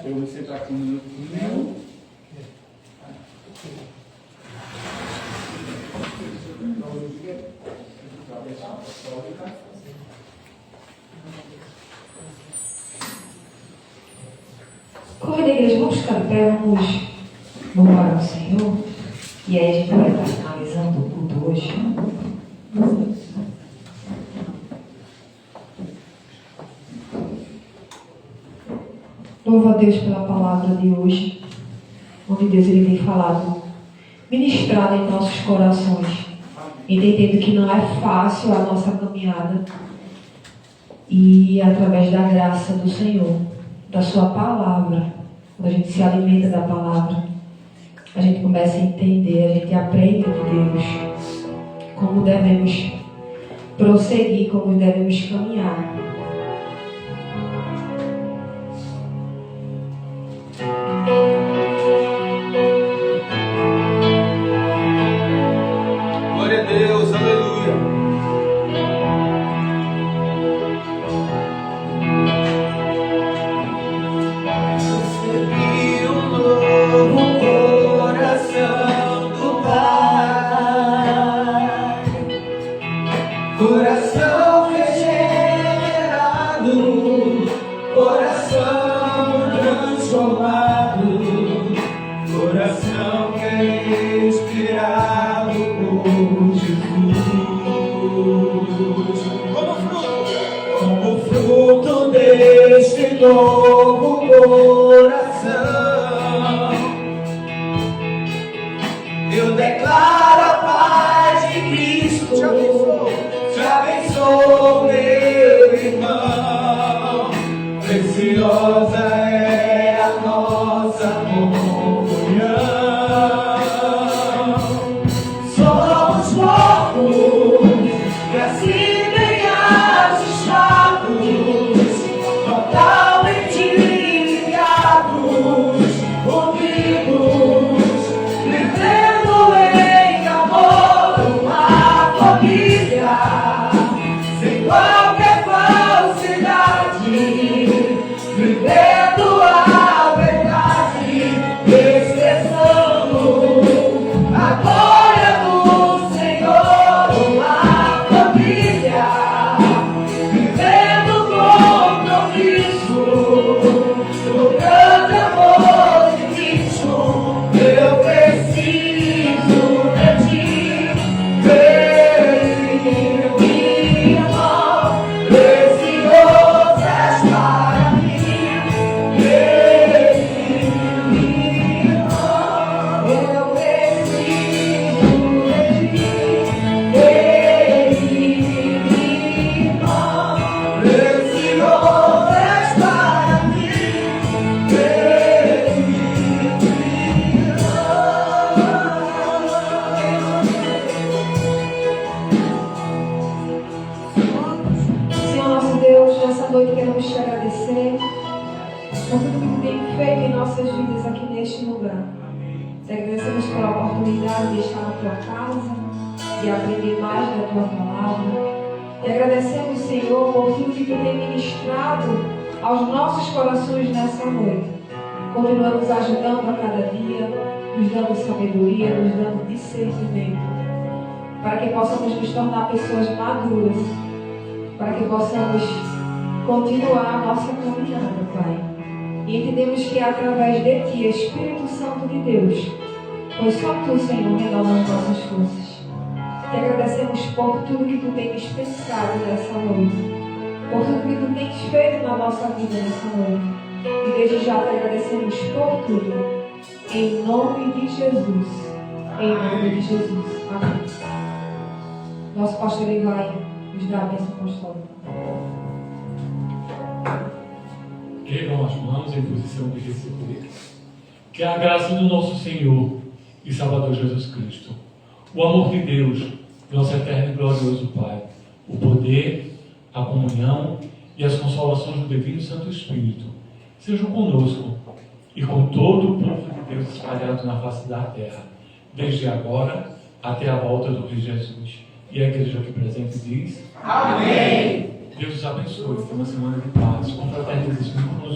Speaker 7: Eu vou sentar aqui um minutinho.
Speaker 2: Corre da igreja, vamos ficar de pé, vamos louvar ao Senhor. E aí a gente vai estar finalizando o culto hoje. Louvo a Deus pela palavra de hoje, onde Deus ele tem falado, ministrado em nossos corações, entendendo que não é fácil a nossa caminhada, e através da graça do Senhor, da sua palavra, quando a gente se alimenta da palavra, a gente começa a entender, a gente aprende de Deus como devemos prosseguir, como devemos caminhar.
Speaker 8: Glória a Deus, aleluia. Recebi um novo coração do Pai, coração regenerado, coração transformado, coração que é inspirado por Jesus. Como fruto deste novo coração, eu declaro a paz de Cristo. Te abençoo, meu irmão. Preciosa é a nossa comunhão. Somos poucos e assim bem ajustados, totalmente ligados, unidos, vivendo em amor, uma família, sem qualquer falsidade, vivendo a verdade, expressando a glória do Senhor, uma família, vivendo compromisso, no grande amor de Cristo. Eu preciso de ti, meu irmão, precioso és para mim, meu irmão. Eu preciso de ti, meu irmão, precioso és para mim,
Speaker 2: Senhor nosso Deus, nessa noite queremos te agradecer por tudo que tu tem feito em nossas vidas aqui neste lugar. Te agradecemos pela oportunidade de estar na tua casa, de aprender mais da tua palavra. Te agradecemos, Senhor, por tudo que tu tem ministrado aos nossos corações nessa noite. Continua nos ajudando a cada dia, nos dando sabedoria, nos dando discernimento, para que possamos nos tornar pessoas maduras, para que possamos continuar a nossa caminhada, Pai. E entendemos que é através de Ti, Espírito Santo de Deus, pois só Tu, Senhor, renova as nossas forças. Te agradecemos por tudo que Tu tens pensado nessa noite, por tudo que Tu tens feito na nossa vida nessa noite. E desde já te agradecemos por tudo, em nome de Jesus. Em nome de Jesus. Amém. Nosso pastor ele vai nos dar a bênção apostólica.
Speaker 7: Ergam as mãos em posição de receber. Que a graça do nosso Senhor e Salvador Jesus Cristo, o amor de Deus, nosso eterno e glorioso Pai, o poder, a comunhão e as consolações do Divino Santo Espírito sejam conosco e com todo o povo de Deus espalhado na face da terra, desde agora até a volta do Rei Jesus. E a igreja aqui presente diz: Amém! Deus os abençoe. Tenha uma semana de paz, com fraternismo uns